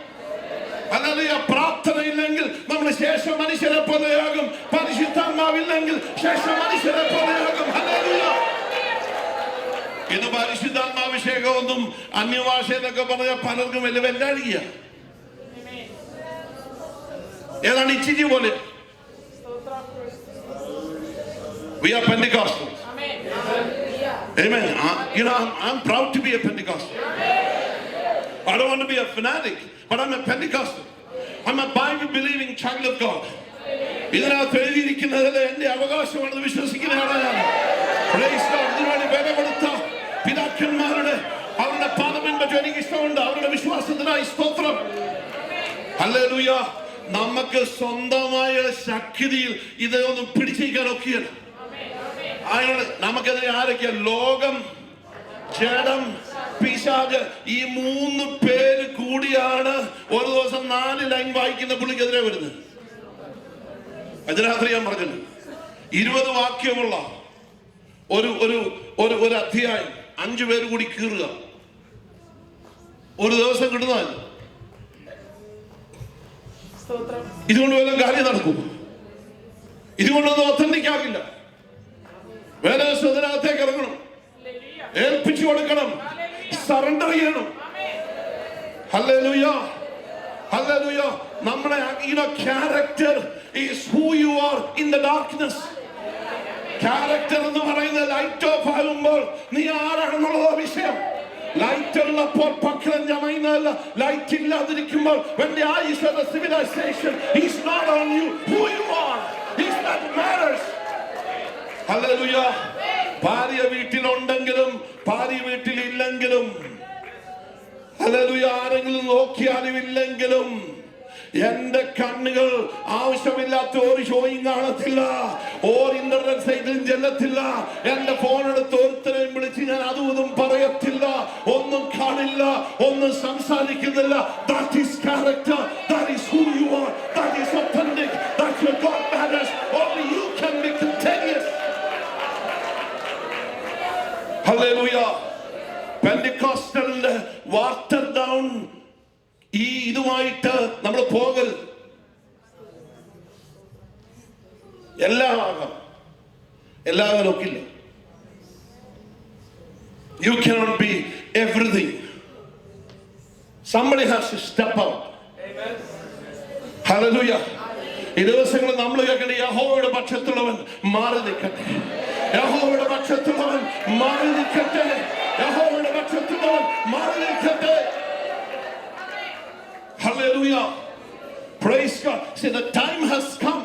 ഹല്ലേലൂയ. പ്രാർത്ഥനയില്ലെങ്കിൽ നമ്മൾ ശേഷം മനുഷ്യരെ പോലെയാകും. പരിശുദ്ധാത്മാവില്ലെങ്കിൽ ശേഷം മനുഷ്യരെ പോലെയാകും. ഹല്ലേലൂയ. ഇത് പരിശുദ്ധാത്മാഭിഷേകമൊന്നും അന്യഭാഷ എന്നൊക്കെ പറഞ്ഞാൽ പലർക്കും വലിയ വെല്ലാഴിക. ഏതാണ് ഇച്ചിരി പോലെ. We are Pentecostals. Amen. You know, I'm proud to be a Pentecostal. I don't want to be a fanatic, but I'm a Pentecostal. I'm a Bible-believing child of God. ഇതിനകത്ത് എഴുതിയിരിക്കുന്നതിൽ എന്റെ അവകാശമാണെന്ന് വിശ്വസിക്കുന്നതാണ് ഞാൻ. Praise God. ഇതിനുവേണ്ടി വില കൊടുത്ത പിതാക്കന്മാരുടെ അവരുടെ പാദം പറ്റി എനിക്ക് ഇഷ്ടമുണ്ട്. അവരുടെ വിശ്വാസത്തിനായി സ്തോത്രം. ഹല്ലേലൂയ. നമുക്ക് സ്വന്തമായ ശക്തിയിൽ ഇതൊന്നും പിടിച്ചിരിക്കാൻ ഒക്കെയല്ല. നമുക്കെതിരെ ആരൊക്കെയാ? ലോകം, ജഡം, പിശാച്. ഈ 3 പേര് കൂടിയാണ് ഒരു ദിവസം 4 ലൈൻ വായിക്കുന്ന പുള്ളിക്കെതിരെ വരുന്നത്. അതിനകത്ത് ഞാൻ പറഞ്ഞത് 20 വാക്യമുള്ള ഒരു അധ്യായം 5 പേര് കൂടി കീറുക. ഒരു ദിവസം കിട്ടുന്നതല്ല. ഇതുകൊണ്ട് വല്ല കാര്യം നടക്കും? ഇതുകൊണ്ടൊന്നും ഒത്തന്റിക് ആകില്ല. വേദനകത്തേക്ക് ഇറങ്ങണം, ഏൽപ്പിച്ചു കൊടുക്കണം, സറണ്ടർ ചെയ്യണം. Hallelujah, hallelujah. നമ്മുടെ character is who you are in the darkness. Character എന്ന് പറയുന്നത് ലൈറ്റ് ഓഫ് ആകുമ്പോൾ നീ ആരാണെന്നുള്ളത് വിഷയം. ലൈറ്റ് ഉള്ളപ്പോൾ പക്രം ചമയുന്നതല്ല, light ഇല്ലാതിരിക്കുമ്പോൾ when the eyes of the civilization is not on you, who you are is that matters. Hallelujah. ഭാര്യ വീട്ടിലുണ്ടെങ്കിലും ഭാര്യ വീട്ടിലില്ലെങ്കിലും, hallelujah, ആരെങ്കിലും നോക്കിയാലും ഇല്ലെങ്കിലും എന്റെ കണ്ണുകൾ ആവശ്യമില്ലാത്ത ഒരു ഷോയും കാണത്തില്ല, ഒരു ഇന്റർനെറ്റ് സൈറ്റിലും ചെല്ലത്തില്ല. എന്റെ ഫോൺ എടുത്ത് ഒരുത്തരെയും വിളിച്ച് ഞാൻ അതും ഇതും പറയത്തില്ല, ഒന്നും കാണില്ല, ഒന്നും സംസാരിക്കുന്നില്ല. That is character. That is who you are. That is authentic. That's what God matters. Only you can be contagious. Hallelujah. Pentecostal watered down ഈ ഇതുമായിട്ട് നമ്മൾ പോകൽ. എല്ലാവരും ഒക്കില്ല. You cannot be everything. Somebody has to step out. Amen. Hallelujah. ഈ ദിവസങ്ങളിൽ നമ്മൾ കേൾക്കേണ്ട യഹോവയുടെ പക്ഷത്തുള്ളവൻ മാറി നിൽക്കട്ടെ. യഹോവയുടെ പക്ഷത്തുള്ളവൻ മാറി നിൽക്കട്ടെ. യഹോവയുടെ പക്ഷത്തുള്ളവൻ മാറി നിൽക്കട്ടെ. Hallelujah. Praise God. See, the time has come.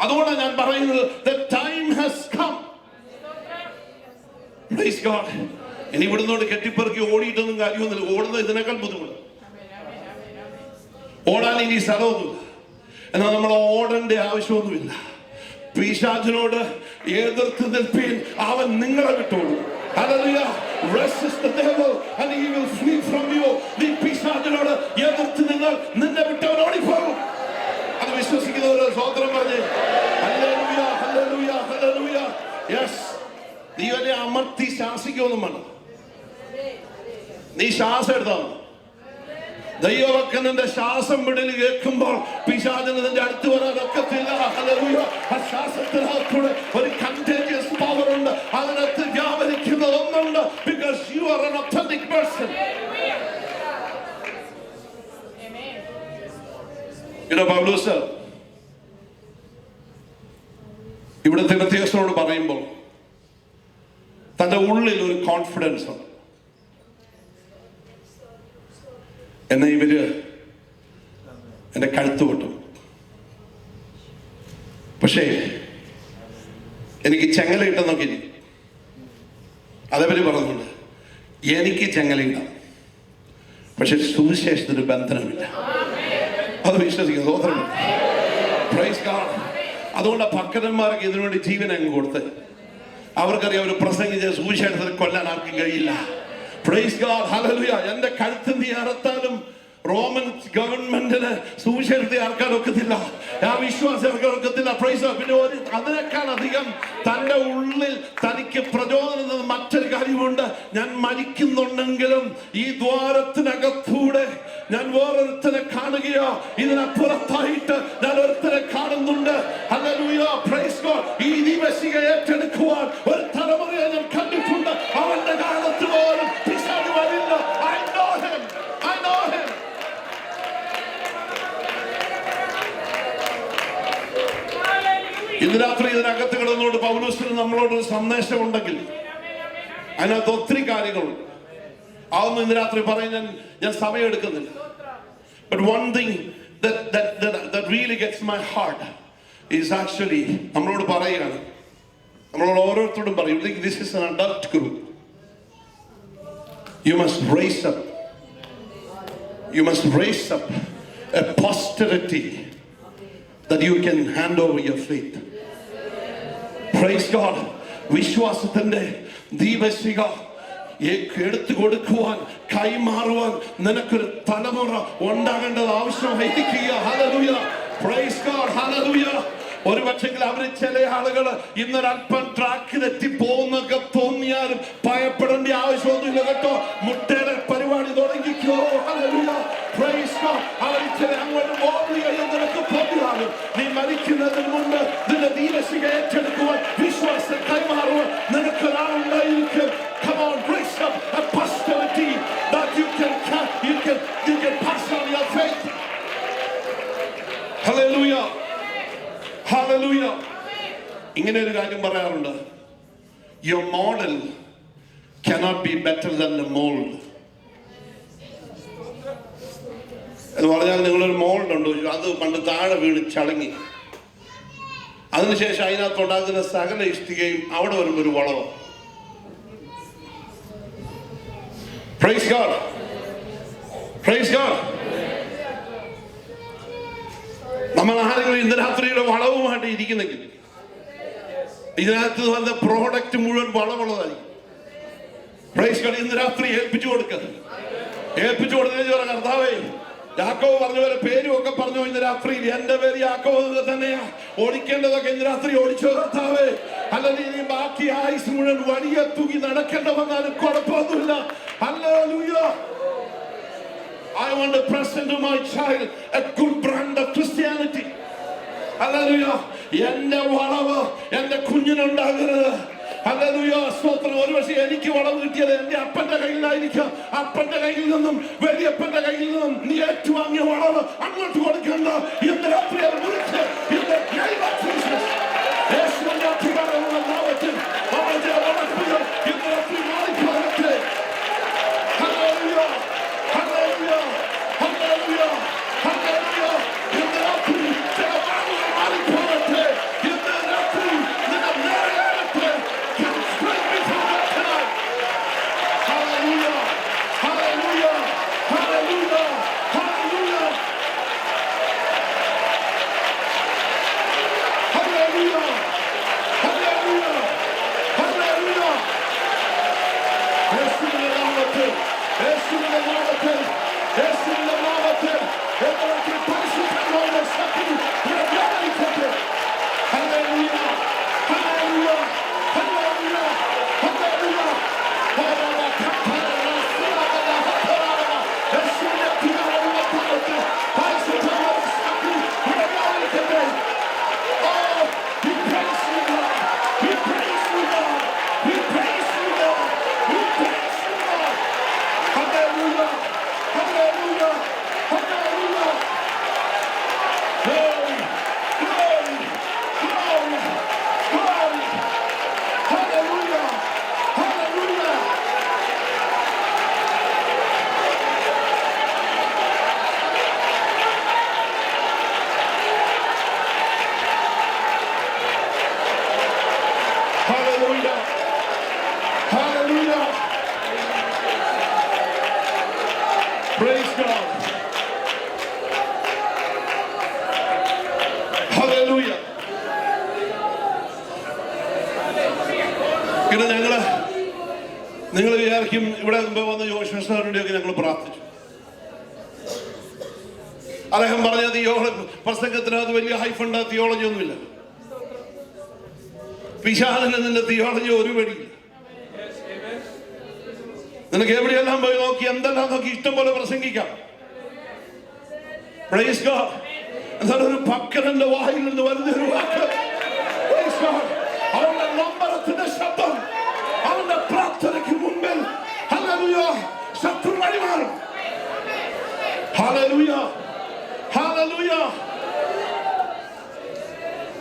അതുകൊണ്ടാണ് ഞാൻ പറയുന്നത്, the time has come. Praise God. ഇനി ഇവിടുന്നോട് കെട്ടിപ്പറക്കി ഓടിയിട്ടൊന്നും കാര്യമൊന്നുമില്ല. ഓടുന്നത് ഇതിനേക്കാൾ ബുദ്ധിമുട്ട്. ഓടാൻ ഇനി സ്ഥലമൊന്നുമില്ല. എന്നാൽ നമ്മൾ ഓടേണ്ട ആവശ്യമൊന്നുമില്ല. പിശാചിനോട് എതിർത്ത് നിൽപ്പീൻ, അവൻ നിങ്ങളെ വിട്ടോളൂ. Hallelujah. Resist the devil and he will flee from you. നീ പിശാചിനോട് എതിർത്ത് നിന്നെ വിട്ടവൻ ഓടിപ്പോകും. അത് വിശ്വസിക്കുന്നവര് സ്വതന്ത്രം പറഞ്ഞേ ഹല്ലേലൂയ, ഹല്ലേലൂയ, ഹല്ലേലൂയ. യെസ്. നീ വലിയ അമർത്തി ശാസിക്കൊന്നും വേണം. നീ ശ്വാസം എടുത്താൽ ദൈവവക്തന്റെ ശ്വാസം വിടൽ കേൾക്കുമ്പോൾ പിശാചിന് നിന്റെ അടുത്ത് വരാൻ ഒക്കത്തില്ല. ഹല്ലേലൂയ. ആ ശ്വാസത്തിനകത്തൂടെ ഒരു കണ്ടേജിയസ് പവർ ഉണ്ട്. അതിനകത്ത് വ്യാപരിക്കുന്ന ഒന്നുണ്ട്. Because you are an authentic person. You know, പൗലോസ് ഇവിടെ തിമോഥെയോസിനോട് പറയുമ്പോൾ തന്റെ ഉള്ളിൽ ഒരു കോൺഫിഡൻസ് ഉണ്ട്. എന്നാ ഇവര് എന്റെ കഴുത്ത് പൊട്ടും, പക്ഷേ എനിക്ക് ചെങ്ങല കിട്ടാൻ നോക്കി. അതേപറ്റി പറഞ്ഞുണ്ട്, എനിക്ക് ചെങ്ങലയിടാം, പക്ഷെ സുവിശേഷത്തിന് ബന്ധനമില്ല. അത് വിശ്വസിക്കുക. അതുകൊണ്ട് ഭക്തന്മാർക്ക് ഇതിനുവേണ്ടി ജീവൻ അങ്ങ് കൊടുത്ത് അവർക്കറിയാം ഒരു പ്രസംഗിച്ച സുവിശേഷത്തിൽ കൊല്ലാൻ ആർക്കും കഴിയില്ല. Price God, hallelujah. എന്റെ കഴുത്ത് നീ അറുത്താലും റോമൻ ഗവൺമെന്റിന് സുവിശേഷത്തെ ആർക്കാൻ ഒക്കത്തില്ല, ആ വിശ്വാസം ആർക്കാൻ ഒക്കത്തില്ല. പ്രൈസ്. പിന്നെ അതിനേക്കാൾ അധികം തന്റെ ഉള്ളിൽ തനിക്ക് പ്രചോദനം മറ്റൊരു കാര്യമുണ്ട്. ഞാൻ മരിക്കുന്നുണ്ടെങ്കിലും ഈ ദ്വാരത്തിനകത്തൂടെ ഞാൻ വേറൊരുത്തനെ കാണുകയോ ഇതിനപ്പുറത്തായിട്ട് ഞാൻ ഒരുത്തനെ കാണുന്നുണ്ട്. Hallelujah, praise God. ഈ ദിവസിക ഏറ്റെടുക്കുവാൻ ഒരു തലമുറയെ ഞാൻ കണ്ടിട്ടുണ്ട്. അവന്റെ കാലത്ത് പോലും പിശാച് വരില്ല. I know him. I know him. ഇന്ന് രാത്രി ഇതിനകത്ത് കിടന്നുകൊണ്ട് പൗലോസിന് നമ്മളോടൊരു സന്ദേശം ഉണ്ടെങ്കിൽ അതിനകത്ത് ഒത്തിരി കാര്യങ്ങളുണ്ട്. അതൊന്നും ഇന്ന് രാത്രി പറയാൻ ഞാൻ സമയം എടുക്കുന്നില്ല. But one thing that really gets my heart is actually നമ്മളോട് പറയുകയാണ്, നമ്മളോട് ഓരോരുത്തരോടും പറയും, this is an adult group. You must raise up. You must raise up a posterity that you can hand over your faith. Praise God. വിശ്വാസത്തിന്റെ ദീപശിഖ എടുത്തു കൊടുക്കുവാൻ കൈമാറുവാൻ നിനക്കൊരു തലമുറ ഉണ്ടാകേണ്ടത് ആവശ്യമായിരിക്കുക. Hallelujah, praise God, hallelujah. ഒരു പക്ഷെങ്കിൽ അവര് ചില ആളുകൾ ഇന്നൊരല്പം ട്രാക്ക് തെറ്റി പോകുന്നൊക്കെ തോന്നിയാലും ഭയപ്പെടേണ്ട ആവശ്യമൊന്നുമില്ല കേട്ടോ. മുട്ടയുടെ പരിപാടി തുടങ്ങിക്കോ. Hallelujah, praise God. അവർ ചില അങ്ങോട്ട് ഓടുകയും നിനക്ക് പോകാനും നീ മരിക്കുന്നതിന് മുമ്പ് നിന്റെ ദീപശിഖ ഏറ്റെടുക്കുവാൻ വിശ്വാസം കൈമാറുവാൻ നിനക്കൊരാളുണ്ടായിരിക്കും. Come on, raise up a posterity that you can pass on your faith. Hallelujah. Hallelujah. ഇങ്ങനെ ഒരു കാര്യം പറയാറുണ്ട്, your model cannot be better than the mold. എന്ന് പറഞ്ഞാൽ നിങ്ങളൊരു മോൾഡ് ഉണ്ട്, അത് പണ്ട് താഴെ വീണ് ചടങ്ങി, അതിനുശേഷം അതിനകത്തുണ്ടാകുന്ന സകല ഇഷ്ടികയും അവിടെ വരുമ്പോൾ ഒരു വളവ്. Praise God. Praise God. നമ്മൾ ആരെങ്കിലും ഇന്ന് രാത്രിയുടെ വളവുമായിട്ട് ഇരിക്കുന്നെങ്കിൽ ഇതിനകത്ത് വന്ന പ്രോഡക്റ്റ് മുഴുവൻ വളവുള്ളതായിരിക്കും. Praise God. ഇന്ന് രാത്രി ഏൽപ്പിച്ചു കൊടുക്കുക. കർത്താവേ, യാക്കോബ് പറഞ്ഞ പോലെ പേരും ഒക്കെ പറഞ്ഞു ഇന്ന് രാത്രി എന്റെ പേര് യാക്കോബ് തന്നെയാ, ഓടിക്കേണ്ടതൊക്കെ ഇന്ന് രാത്രി ഓടിച്ചോ കർത്താവേ. അല്ലെങ്കിൽ ബാക്കി ആയുസ് മുഴുവൻ വലിയ തൂക്കി നടക്കേണ്ട വന്നാലും കുഴപ്പമൊന്നുമില്ല. Hallelujah. I want to present to my child a good brand of Christianity. Hallelujah. എന്റെ വളവ് എന്റെ കുഞ്ഞിനുണ്ടാകരുത്. ഹല്ലേലൂയ, സ്തോത്രം. ഒരു പക്ഷേ എനിക്ക് വളവ് കിട്ടിയത് എന്റെ അപ്പന്റെ കയ്യിലായിരിക്കാം. അപ്പന്റെ കയ്യിൽ നിന്നും വലിയപ്പന്റെ കയ്യിൽ നിന്നും നീ ഏറ്റുവാങ്ങിയ വളവ് അങ്ങോട്ട് കൊടുക്കണ്ട. ഇന്ന് രാത്രി അത് വിളിച്ച് യേശുവിന്റെ അധികാരമുള്ള നാമത്തിൽ അവന്റെ വളർത്തുകൾ ഇന്ന് രാത്രി മാറിപ്പോകട്ടെ. Hallelujah, hallelujah, hallelujah, hallelujah. ഇന്ന് രാത്രി ചില വാളുകൾ മാറിപ്പോകട്ടെ. ഇന്ന് രാത്രി നിന്റെ നേരെയാകട്ടെ. Hallelujah, hallelujah, hallelujah, hallelujah. Hallelujah, hallelujah, hallelujah. യേശുവിന്റെ നാമത്തിൽ, യേശുവിന്റെ നാമത്തിൽ, യേശുവിന്റെ നാമത്തിൽ എല്ലാവർക്കും പരിശുദ്ധാത്മാവിന്റെ ശക്തി വ്യാപരിക്കട്ടെ. Hallelujah, hallelujah, hallelujah, hallelujah. പിന്നെ നിങ്ങൾ വിചാരിക്കും ഇവിടെ മുമ്പ് വന്ന് ജോഷ് സാറിൻ്റെയൊക്കെ ഞങ്ങൾ പ്രാർത്ഥിച്ചു. അദ്ദേഹം പറഞ്ഞ പ്രസംഗത്തിനകത്ത് വലിയ ഹൈഫണ്ട തിയോളജി ഒന്നുമില്ല. പിശാചിന് നിന്റെ തിയോളജി ഒരു വഴിയില്ല. നിനക്ക് എവിടെയെല്ലാം പോയി നോക്കി എന്തെല്ലാം നോക്കി ഇഷ്ടം പോലെ പ്രസംഗിക്കാം. Praise God. എന്നാൽ ഒരു ഭക്തന്റെ വായിൽ നിന്ന് വരുന്ന ഒരു വാക്ക്, Praise God, അവന്റെ നമ്പരത്തിന്റെ ശബ്ദം അവന്റെ പ്രാർത്ഥനയ്ക്ക് മുമ്പിൽ ഹല്ലേലൂയ ശത്രു വഴിമാറും. Hallelujah, hallelujah.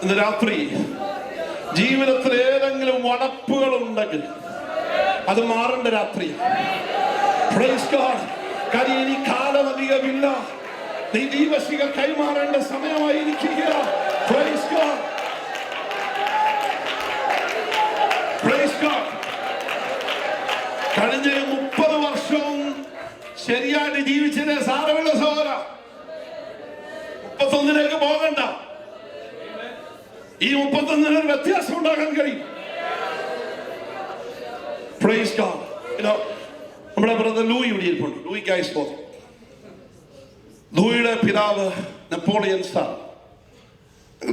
ഇന്ന് രാത്രി ജീവിതത്തിൽ ഏതെങ്കിലും വടപ്പുകൾ ഉണ്ടെങ്കിൽ അത് മാറേണ്ട രാത്രി. Praise God. കാര്യം ഇനി കാലം അധികമില്ല. നീ ദൈവശികൾ കൈമാറേണ്ട സമയമായിരിക്കുക. Praise God. Praise God. കഴിഞ്ഞ 30 വർഷവും ശരിയായിട്ട് ജീവിച്ചതിനെ സാരമുള്ള സഹോദര, 31ലേക്ക് പോകണ്ട. ഈ 31 ഒരു വ്യത്യാസം ഉണ്ടാകാൻ കഴിയും. Praise God. നമ്മുടെ ബ്രദർ ലൂയി ഇവിടെ ഇരിപ്പുണ്ട്. ലൂയിക്കായി സ്തോത്രം. ലൂയിയുടെ പിതാവ് നെപ്പോളിയൻ സാർ.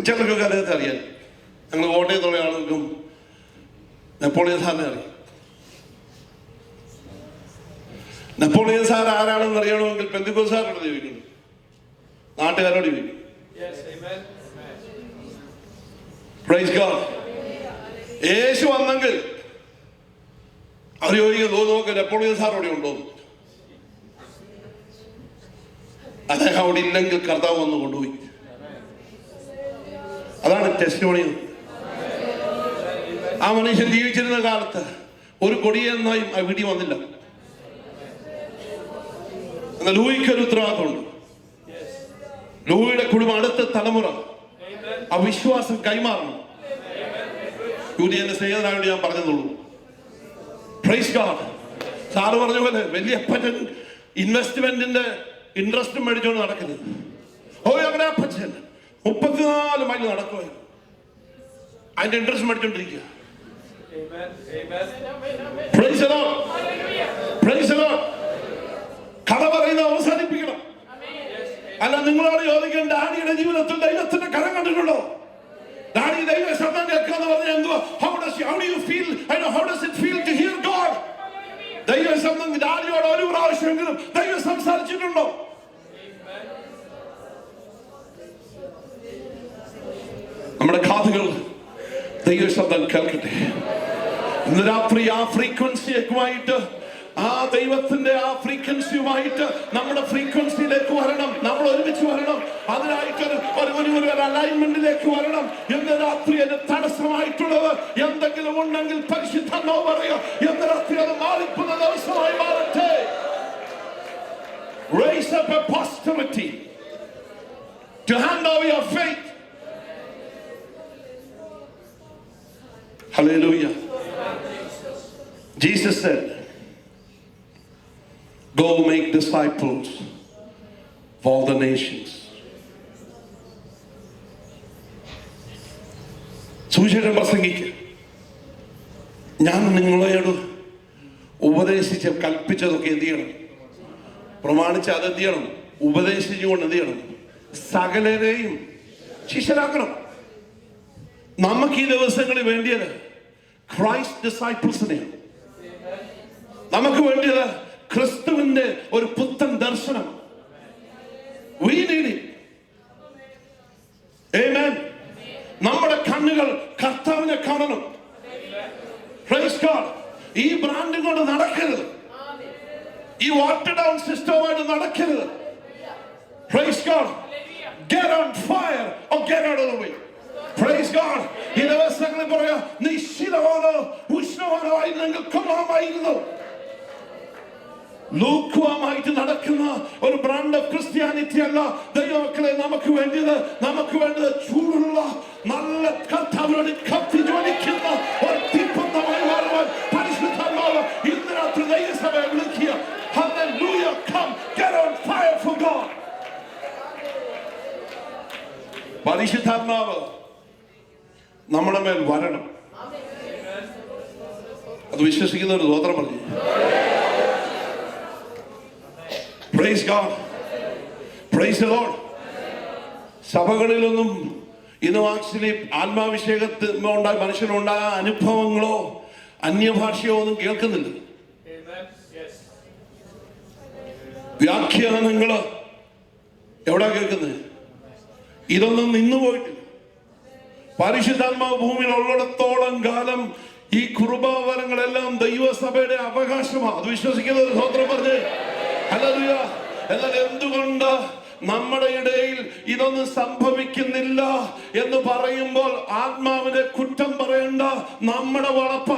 ചിലർക്കൊക്കെ അദ്ദേഹത്തെ അറിയാൻ. ഞങ്ങൾ കോട്ടയത്തുള്ള ആളുകൾക്കും നെപ്പോളിയൻ സാറിനെ അറിയാം. നെപ്പോളിയൻ സാർ ആരാണെന്ന് അറിയണമെങ്കിൽ പെന്തിക്കോസ്തുകാരോട് ചോദിക്കുന്നു, നാട്ടുകാരോട് ചോദിക്കും. Praise God. യേശു വന്നെങ്കിൽ അവർ ചോദിക്കുന്നു, നോക്ക് നെപ്പോളിയൻ സാർ അവിടെ ഉണ്ടോ? അദ്ദേഹം അവിടെ ഇല്ലെങ്കിൽ കർത്താവ് വന്ന് കൊണ്ടുപോയി. അതാണ് ടെസ്റ്റിമോണി. ആ മനുഷ്യൻ ജീവിച്ചിരുന്ന കാലത്ത് ഒരു കൊടിയെന്നായും ആ വീട്ടിൽ വന്നില്ല. എന്നാൽ ലൂയിക്ക് ഒരു ഉത്തരവാദിത്തമുണ്ട്. ലൂയിയുടെ കുടുംബം അടുത്ത തലമുറ ആ വിശ്വാസം കൈമാറണം. യൂണിയന്റെ സ്നേഹിതനായോട് ഞാൻ പറഞ്ഞതുള്ളൂ. Praise God. സാറ് പറഞ്ഞ പോലെ വലിയ അപ്പച്ചൻ ഇൻവെസ്റ്റ്മെന്റിന്റെ ഇൻട്രസ്റ്റ് മേടിച്ചോണ്ട് നടക്കരുത്. അങ്ങനെ അപ്പച്ചൻ 34 മൈൽ നടക്കുവായി അതിന്റെ interest മേടിച്ചോണ്ടിരിക്കുക. Praise the Lord. Praise the Lord. കഥ പറയുന്നത് അവസാനിപ്പിക്കണം. അല്ല, നിങ്ങളോട് ചോദിക്കാൻ ഡാഡിയുടെ ജീവിതത്തിൽ ദൈവത്തിന്റെ കരം കണ്ടിട്ടുണ്ടോ? ഡാഡി ദൈവ ശബ്ദം കേൾക്കാന്ന് പറഞ്ഞാൽ എന്തുവാ? How do you feel? How does it feel to hear God? ദൈവ ശബ്ദം ഡാഡിയോട് ഒരു പ്രാവശ്യമെങ്കിലും ദൈവം സംസാരിച്ചിട്ടുണ്ടോ? നമ്മുടെ കാതുകൾ ദൈവ ശബ്ദം കേൾക്കട്ടെ. ഇന്ന് രാത്രി ആ ഫ്രീക്വൻസിയുമായിട്ട്, ആ ദൈവത്തിന്റെ ആ ഫ്രീക്വൻസിയുമായിട്ട് നമ്മുടെ ഫ്രീക്വൻസിയിലേക്ക് വരണം. നമ്മൾ ഒരുമിച്ച് വരണം. അതിനായിട്ട് ഒരു അലൈൻമെന്റിലേക്ക് വരണം. ഇന്ന് രാത്രി അത് തടസ്സമായിട്ടുള്ളത് എന്തെങ്കിലും ഉണ്ടെങ്കിൽ പരിശുദ്ധാത്മാവ് പറയുക, ഇന്ന് രാത്രി അത് മാറിക്കുന്ന ദിവസമായി മാറട്ടെ. Raise up a posterity to hand over your faith. Hallelujah. Jesus said, go make disciples of all the nations. സുവിശേഷം പ്രസംഗിക്കുക. ഞാൻ നിങ്ങളോട് ഉപദേശിച്ച് കൽപ്പിച്ചതൊക്കെ എന്ത് ചെയ്യണം? പ്രമാണിച്ച് അതെന്ത് ചെയ്യണം? ഉപദേശിച്ചുകൊണ്ട് എന്ത് ചെയ്യണം? സകലരെയും ശിഷ്യരാക്കണം. നമുക്ക് ഈ ദിവസങ്ങളിൽ വേണ്ടിയത് ക്രൈസ്റ്റ് ഡിസൈപ്പിൾസിനെയാണ്. നമുക്ക് വേണ്ടിയത് ക്രിസ്തുവിന്റെ ഒരു പുത്തൻ ദർശനം. We need it. Amen. നമ്മുടെ കണ്ണുകൾ കർത്താവിനെ കാണണം. Praise God. ഈ ബ്രാൻഡ് കൊണ്ട് നടക്കരുത്. ഈ വാട്ടർ ഡൗൺ സിസ്റ്റമായിട്ട് നടക്കരുത്. Praise God. Get on fire or get out of the way. Praise God. ഈ ദിവസങ്ങളിൽ പറയാ, നീ ശീലമാണോ ഉഷ്ണമാണോ ആയിരുന്നെങ്കിൽ കൊള്ളാമായിരുന്നു. ലൂക്വാമായിട്ട് നടക്കുന്ന ഒരു ബ്രാൻഡ് ഓഫ് ക്രിസ്ത്യാനിറ്റി അല്ല ദൈവമക്കളെ നമുക്ക് വേണ്ടത് ചൂടുള്ള നല്ല കർത്താവിനോട് കത്തി ജ്വലിക്കുന്ന ഒരു തീപ്പന്തമായി മാറുവാൻ പരിശുദ്ധാത്മാവ് ഇന്ന് രാത്രി ദൈവസഭയെ വിളിക്കുക. Hallelujah. Come, get on fire for God. പരിശുദ്ധാത്മാവ് നമ്മുടെ മേൽ വരണം. അത് വിശ്വസിക്കുന്നവർ സ്തോത്രം പറഞ്ഞു. Praise God. Praise the Lord. സഭകളിലൊന്നും ഇന്ന് ആക്ച്വലി ആത്മാഭിഷേകത്തിനുണ്ടായ മനുഷ്യനുണ്ടായ അനുഭവങ്ങളോ അന്യഭാഷയോ ഒന്നും കേൾക്കുന്നില്ല. വ്യാഖ്യാനങ്ങള് എവിടാ കേൾക്കുന്നത്? ഇതൊന്നും നിന്നു പോയിട്ടില്ല. പരിശുദ്ധാത്മാവ് ഭൂമിയിൽ ഉള്ളിടത്തോളം കാലം ഈ കൃപാവരങ്ങളെല്ലാം ദൈവസഭയുടെ അവകാശമാണ്. അത് വിശ്വസിക്കുന്നത് സ്തോത്രം പറഞ്ഞേ. ഹല്ലേലൂയ. എന്നാൽ എന്തുകൊണ്ട് നമ്മുടെ ഇടയിൽ ഇതൊന്നും സംഭവിക്കുന്നില്ല എന്ന് പറയുമ്പോൾ ആത്മാവിനെ കുറ്റം പറയേണ്ട. നമ്മുടെ വളപ്പ,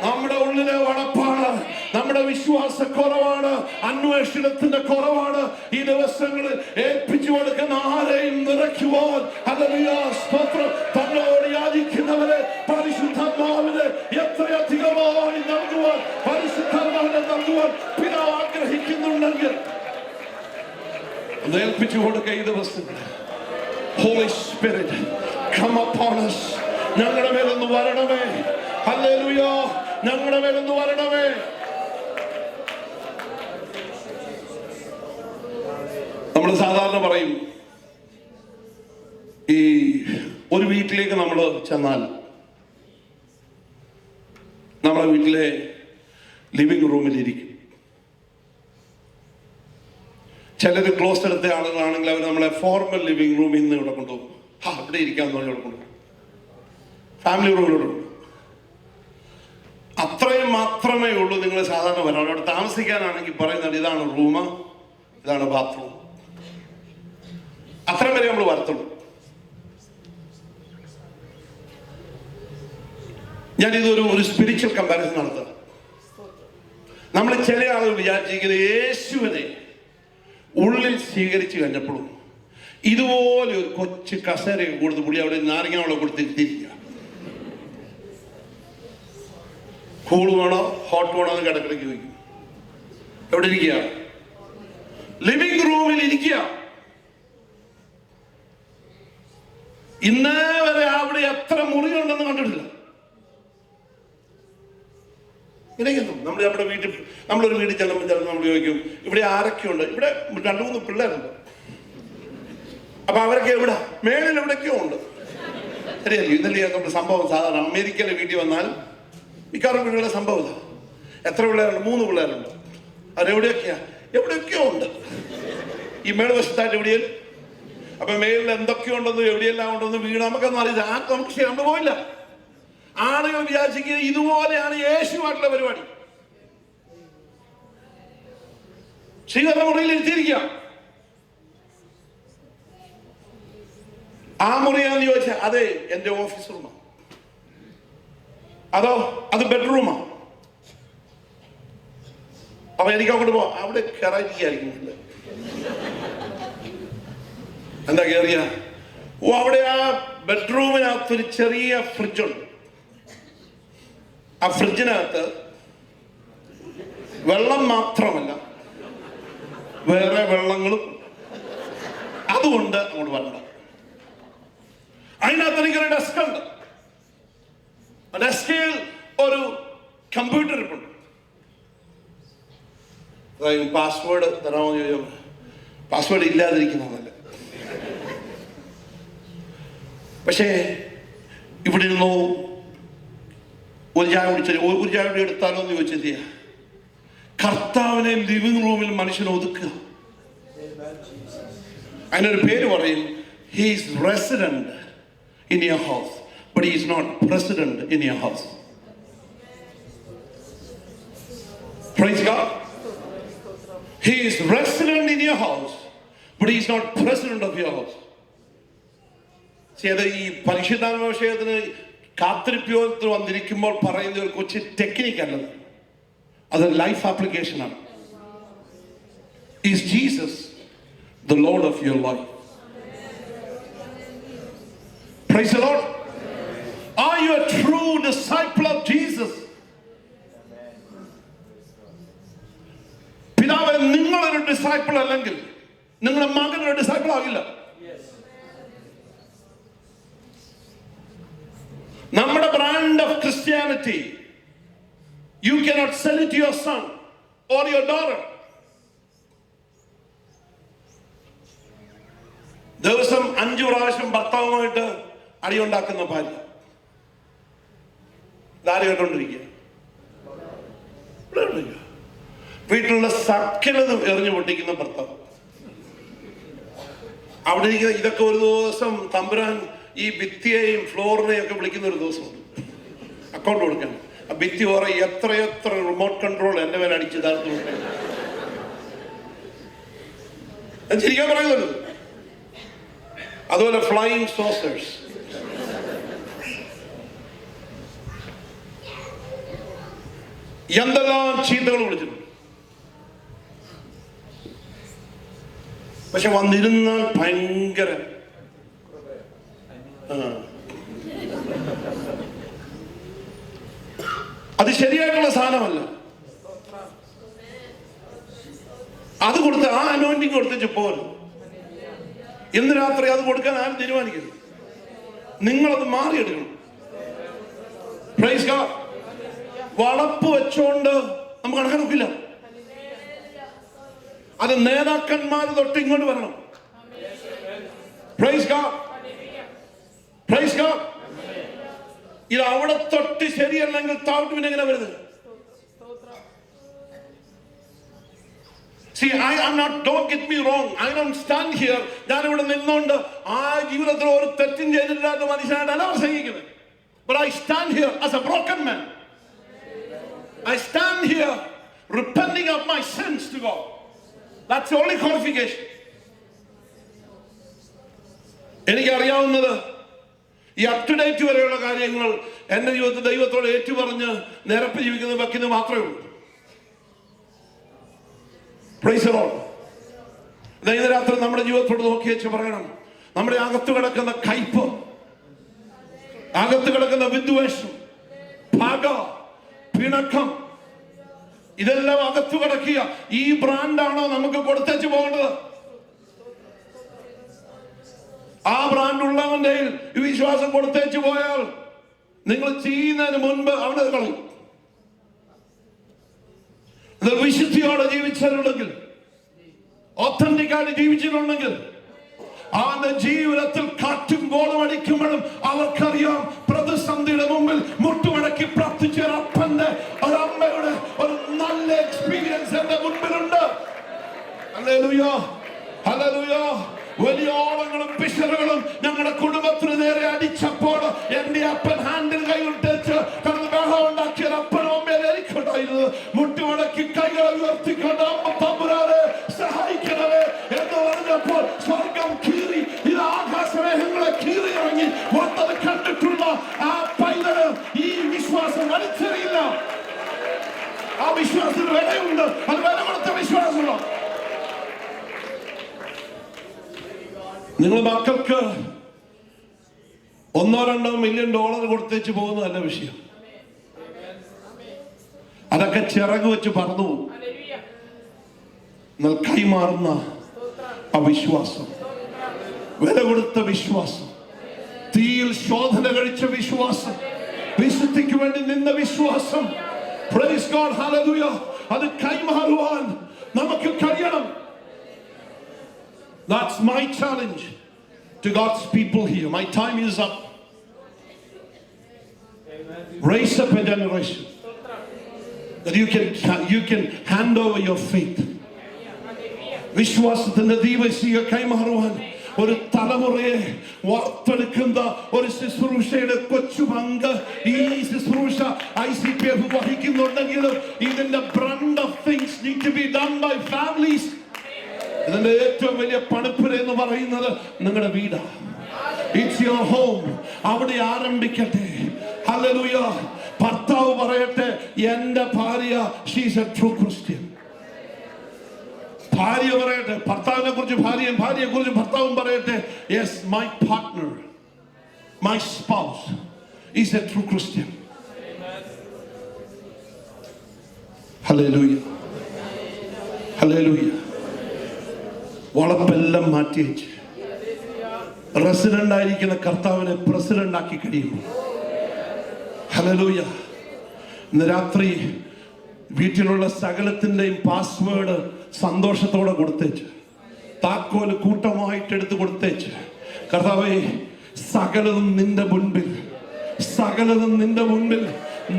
നമ്മുടെ ഉള്ളിലെ വളപ്പാണ്, നമ്മുടെ വിശ്വാസക്കുറവാണ്, അന്വേഷണത്തിന്റെ കുറവാണ്. ഈ ദിവസങ്ങളിൽ ഏൽപ്പിച്ചു കൊടുക്കുന്ന ആരെയും നിറയ്ക്കുവാൻ ഹല്ലേലൂയ സ്തോത്രം തന്നോട് യാചിക്കുന്നവരെ പരിശുദ്ധാത്മാവിനെ എത്രയധികമായി നൽകുവാൻ, പരിശുദ്ധാത്മാവിനെ നൽകുവാൻ പിതാവ് ആഗ്രഹിക്കുന്നുണ്ടെങ്കിൽ ഏൽപ്പിച്ചു കൊടുക്കുക. ഈ ദിവസത്തിൽ Holy Spirit come upon us. ഞങ്ങളുടെ മേലൊന്ന് വരണമേ. ഹല്ലേലൂയ. ഞങ്ങളുടെ മേലൊന്ന് വരണമേ. നമ്മൾ സാധാരണ പറയും, ഈ ഒരു വീട്ടിലേക്ക് നമ്മൾ ചെന്നാൽ നമ്മുടെ വീട്ടിലെ ലിവിംഗ് റൂമിലിരിക്കും. ചിലർ ക്ലോസ് എടുത്ത ആളുകളാണെങ്കിൽ അവർ നമ്മളെ ഫോർമൽ ലിവിംഗ് റൂമിൽ നിന്ന് ഇവിടെ കൊണ്ടുപോകും. ഇവിടെ ഇരിക്കാന്ന് പറഞ്ഞ് ഇവിടെ കൊണ്ടുപോകും. ഫാമിലി റൂമിലോട്ട് അത്രയും മാത്രമേ ഉള്ളൂ. നിങ്ങൾ സാധാരണ വരാം. അവിടെ താമസിക്കാനാണെങ്കിൽ പറയുന്നത് ഇതാണ് റൂം, ഇതാണ് ബാത്റൂം, അത്രയും വരെ നമ്മൾ വരത്തുള്ളൂ. ഞാനിതൊരു സ്പിരിച്വൽ കമ്പാരിസൺ നടത്തുക. നമ്മൾ ചില ആളുകൾ വിചാരിച്ചിരിക്കുന്നത് യേശുവിനെ ഉള്ളിൽ സ്വീകരിച്ചു കഴിഞ്ഞപ്പോഴും ഇതുപോലെ ഒരു കൊച്ചു കസേരയൊക്കെ കൊടുത്ത് പുള്ളി അവിടെ നാരങ്ങ വെള്ളം കൊടുത്തിരിക്കുക. കൂൾ വേണോ ഹോട്ട് വേണോ എന്ന് കിടക്കിടയ്ക്ക് ചോദിക്കും. എവിടെ ഇരിക്കുക? ലിവിംഗ് റൂമിൽ ഇരിക്കുക. ഇന്നേ വരെ അവിടെ എത്ര മുറിയുണ്ടെന്ന് കണ്ടിട്ടില്ല. ഇങ്ങനെയൊന്നും നമ്മുടെ വീട്ടിൽ, നമ്മളൊരു വീട്ടിൽ ചെല്ലുമ്പോൾ നമ്മൾ ചോദിക്കും ഇവിടെ ആരൊക്കെയുണ്ട്? ഇവിടെ 2-3 പിള്ളേരുണ്ട്. അപ്പൊ അവരൊക്കെ എവിടെ? മേളിൽ എവിടെയൊക്കെയോ ഉണ്ട്. ശരിയല്ലേ? ഇന്നലെ നമ്മുടെ സംഭവം സാധാരണ അമേരിക്കയിലെ വീട്ടിൽ വന്നാൽ മിക്കവാറും വീടുകളുടെ സംഭവം എത്ര പിള്ളേരുണ്ട്? 3 പിള്ളേരുണ്ട്. അവരെവിടെയൊക്കെയാ? എവിടെയൊക്കെയോ ഉണ്ട്. ഈ മേൽവശത്തായിട്ട് എവിടെയും. അപ്പൊ മേലിൽ എന്തൊക്കെയുണ്ടെന്ന് എവിടെയെല്ലാം ഉണ്ടെന്ന് വീട് നമുക്കൊന്നും അറിയില്ല. നമുക്ക് നമ്മൾ പോയില്ല. ആളുകൾ വിചാരിക്കുക ഇതുപോലെയാണ് യേശുവായിട്ടുള്ള പരിപാടി. സ്വീകരണ മുറിയിൽ ഇരുത്തിയിരിക്കുക. ആ മുറിയാന്ന് ചോദിച്ചാൽ അതെ എന്റെ ഓഫീസ് റൂമാ, അതോ അത് ബെഡ്റൂമാ. അപ്പൊ എനിക്ക് അങ്ങോട്ട് പോവാം. അവിടെ കയറായിരിക്കും. എന്താ കയറിയ? അവിടെ ആ ബെഡ്റൂമിനകത്തൊരു ചെറിയ ഫ്രിഡ്ജുണ്ട്. ആ ഫ്രിഡ്ജിനകത്ത് വെള്ളം മാത്രമല്ല വേറെ വെള്ളങ്ങളും. അതുകൊണ്ട് അങ്ങോട്ട് വരണ്ട. അതിനകത്ത് എനിക്കൊരു ഡെസ്ക് ഉണ്ട്. ഡെസ്കിൽ ഒരു കമ്പ്യൂട്ടർ ഇരിപ്പുണ്ട്. പാസ്വേഡ് തരാമോ ചോദിച്ചോ? പാസ്വേഡ് ഇല്ലാതിരിക്കുന്നതല്ല. പക്ഷേ ഇവിടെ ഇരുന്നോ ഒരു ചായ കുടി എടുത്താലോ എന്ന് ചോദിച്ചത് കർത്താവിനെ ലിവിംഗ് റൂമിൽ മനുഷ്യനെ ഒതുക്കുക. അതിനൊരു പേര് പറയും. He is resident in your house, but he is not president in your house. Praise God. He is resident in your house, but he is not president of your house. ഈ പരിശുദ്ധാത്മ വിഷയത്തിന് കാത്തിരിപ്പിയോട് വന്നിരിക്കുമ്പോൾ പറയുന്ന ഒരു കൊച്ചു ടെക്നിക്കല്ലത്, അത് ലൈഫ് ആപ്ലിക്കേഷനാണ്. Is Jesus the Lord of your life? Praise the Lord. Are you a true disciple of Jesus? പിതാവേ, നിങ്ങളൊരു ഡിസൈപ്പിൾ അല്ലെങ്കിൽ നിങ്ങളുടെ മകനൊരു ഡിസൈപ്പിൾ ആകില്ല. നമ്മുടെ brand of Christianity You cannot sell it to your son or your daughter. ദിവസം 5 പ്രാവശ്യം ഭർത്താവുമായിട്ട് അടിയുണ്ടാക്കുന്ന ഭാര്യ. ഇതാര് കേട്ടോണ്ടിരിക്കുക? വീട്ടിലുള്ള സകലതും എറിഞ്ഞു പൊട്ടിക്കുന്ന ഭർത്താവ്. അവിടെ ഇരിക്കുന്ന ഇതൊക്കെ ഒരു ദിവസം തമ്പുരാൻ ഈ ഭിത്തിയെയും ഫ്ലോറിനെയും ഒക്കെ വിളിക്കുന്ന ഒരു ദിവസമുണ്ട്. അക്കൗണ്ട് കൊടുക്കാൻ ആ ഭിത്തി ഓരോ എത്രയെത്ര റിമോട്ട് കൺട്രോൾ എന്റെ മേലെ അടിച്ച് ഇതാർത്ത് ചിരിക്കാൻ പറയുന്നത്. അതുപോലെ ഫ്ലൈയിങ് സോസേഴ്സ്. എന്തെല്ലാം ചീത്തകൾ വിളിച്ചിട്ടുണ്ട്. പക്ഷെ വന്നിരുന്നാൽ ഭയങ്കര അത് ശരിയായിട്ടുള്ള സാധനമല്ല. അത് കൊടുത്ത് ആ അനോയിന്റിങ് കൊടുത്തിട്ട് പോലും ഇന്ന് രാത്രി അത് കൊടുക്കാൻ ആരും തീരുമാനിക്കരുത്. നിങ്ങളത് മാറിയെടുക്കണം. Praise God. വളപ്പ് വെച്ചോണ്ട് നമുക്ക് കണക്കെടുക്കില്ല. അത് നേതാക്കന്മാർ തൊട്ട് ഇങ്ങോട്ട് വരണം. Price God. Praise God. ഇത് അവിടെ തൊട്ട് ശരിയല്ലെങ്കിൽ താഴോട്ട് പിന്നെ എങ്ങനെ വരുന്നത്? See, I'm not, don't get me wrong. I don't stand here. ഞാൻ ഇവിടെ നിന്നുകൊണ്ട് ആ ജീവിതത്തിൽ ഒരു തെറ്റും ചെയ്തിട്ടില്ലാത്ത മനുഷ്യനായിട്ടല്ല പ്രസംഗിക്കുന്നത്. But I stand here as a broken man. I stand here repenting of my sins to God. That's the only qualification. എനിക്കറിയാവുന്നത് ഈ അപ് ടു ഡേറ്റ് വരെയുള്ള കാര്യങ്ങൾ എന്റെ ജീവിതത്തിൽ ദൈവത്തോട് ഏറ്റുപറഞ്ഞ് നിരപ്പ് ജീവിക്കുന്നത് വയ്ക്കുന്നത് മാത്രമേ ഉള്ളൂ. Praise the Lord. ഇന്ന് രാത്രി നമ്മുടെ ജീവിതത്തോട് നോക്കി വെച്ച് പറയണം, നമ്മുടെ അകത്ത് കിടക്കുന്ന കയ്പ്, അകത്ത് കിടക്കുന്ന വിദ്വേഷം, പക, പിണക്കം, ഇതെല്ലാം അകത്ത് കിടക്കുക. ഈ ബ്രാൻഡാണോ നമുക്ക് കൊടുത്തേച്ച് പോകേണ്ടത്? ആ ബ്രാൻഡ് ഉള്ളവന്റെ വിശ്വാസം കൊടുത്തേച്ച് പോയാൽ നിങ്ങൾ ചെയ്യുന്നതിന് മുൻപ് അവിടെ കളയും. വിശുദ്ധിയോടെ ജീവിച്ചിട്ടുണ്ടെങ്കിൽ, ഒത്തന്റിക് ആയിട്ട് ജീവിച്ചിട്ടുണ്ടെങ്കിൽ, അവന്റെ ജീവിതത്തിൽ കാറ്റും ഗോളും അടിക്കുമ്പോഴും അവർക്കറിയാം പ്രതിസന്ധിയുടെ മുമ്പിൽ മുട്ടുമടക്കി പ്രാർത്ഥിച്ച ഒരു അപ്പന്റെ, ഒരു അമ്മയുടെ ഒരു നല്ല എക്സ്പീരിയൻസ് എന്റെ മുൻപിലുണ്ട്. Hallelujah, hallelujah. വലിയ ഓളങ്ങളും പിശറുകളും ഞങ്ങളുടെ കുടുംബത്തിന് നേരെ അടിച്ചപ്പോൾ എന്റെ അപ്പൻ ഹാൻഡിൽ കൈവിട്ടേച്ച് കടന്ന് ബഹളം ഉണ്ടാക്കിയ അപ്പനും അമ്മയെ എനിക്കുണ്ടായിരുന്നു. മുട്ടുമടക്കി കൈകളെ ഉയർത്തിക്കൊണ്ട് അമ്മ തമ്പുരാനെ സഹായിക്കണമേ എന്ന് പറഞ്ഞപ്പോൾ സ്വർഗം കീറി, ഇത് ആകാശമേഘങ്ങളെ കീറി ഇറങ്ങി വന്നത് കണ്ടിട്ടുള്ള ആ പൈതല് ഈ വിശ്വാസം വലിച്ചെറിയില്ല. ആ വിശ്വാസത്തിന് വിലയുണ്ട്. അത് വില കൊടുത്ത വിശ്വാസമുള്ള നിങ്ങൾ മക്കൾക്ക് $1-2 മില്യൺ കൊടുത്തേച്ച് പോകുന്നതല്ല വിഷയം. അതൊക്കെ ചിറക് വെച്ച് പറന്നു പോകും. എന്നാൽ കൈമാറുന്ന അവിശ്വാസം, വില കൊടുത്ത വിശ്വാസം, തീയിൽ ശോധന കഴിച്ച വിശ്വാസം, വിശുദ്ധിക്ക് വേണ്ടി നിന്ന വിശ്വാസം, പ്രൈസ് ഗോഡ്, ഹല്ലേലൂയ, അത് കൈമാറുവാൻ നമുക്ക് കഴിയണം. That's my challenge to God's people here. My time is up. Raise up a generation that you can hand over your faith. വിശ്വാസത്തിന്റെ ദീപശിഖ കൈമാറുവാൻ ഒരു തലമുറയെ വാർത്തെടുക്കുന്ന ഒരു ശുശ്രൂഷയുടെ കൊച്ചു പങ്ക് ഈ ശുശ്രൂഷ ICPF വഹിക്കുന്നുണ്ടെങ്കിലും ഇതിന്റെ brunt of things need to be done by families. ഇതിന്റെ ഏറ്റവും വലിയ പണിപ്പുര എന്ന് പറയുന്നത് നിങ്ങളുടെ വീടാണ്. It's your home. അവിടെ ആരംഭിക്കട്ടെ. ഹല്ലേലൂയ. ഭർത്താവ് പറയട്ടെ, എന്റെ ഭാര്യ, she is a true Christian. ഭാര്യ പറയട്ടെ, ഭർത്താവിനെ കുറിച്ച് ഭാര്യയും ഭാര്യയെ കുറിച്ച് ഭർത്താവും പറയട്ടെ, yes, my partner, my spouse is a true Christian. Hallelujah, hallelujah. വളപ്പെല്ലാം മാറ്റി വെച്ച് റെസിഡന്റ് ആയിരിക്കുന്ന കർത്താവിനെ പ്രസിഡന്റ് ആക്കി കഴിയുമ്പോൾ, ഹല്ലേലൂയ, ഇന്ന് രാത്രി വീട്ടിലുള്ള സകലത്തിന്റെയും പാസ്വേഡ് സന്തോഷത്തോടെ കൊടുത്തേച്ച്, താക്കോല് കൂട്ടമായിട്ട് എടുത്ത് കൊടുത്തേച്ച്, കർത്താവേ സകലതും നിന്റെ മുൻപിൽ, സകലതും നിന്റെ മുൻപിൽ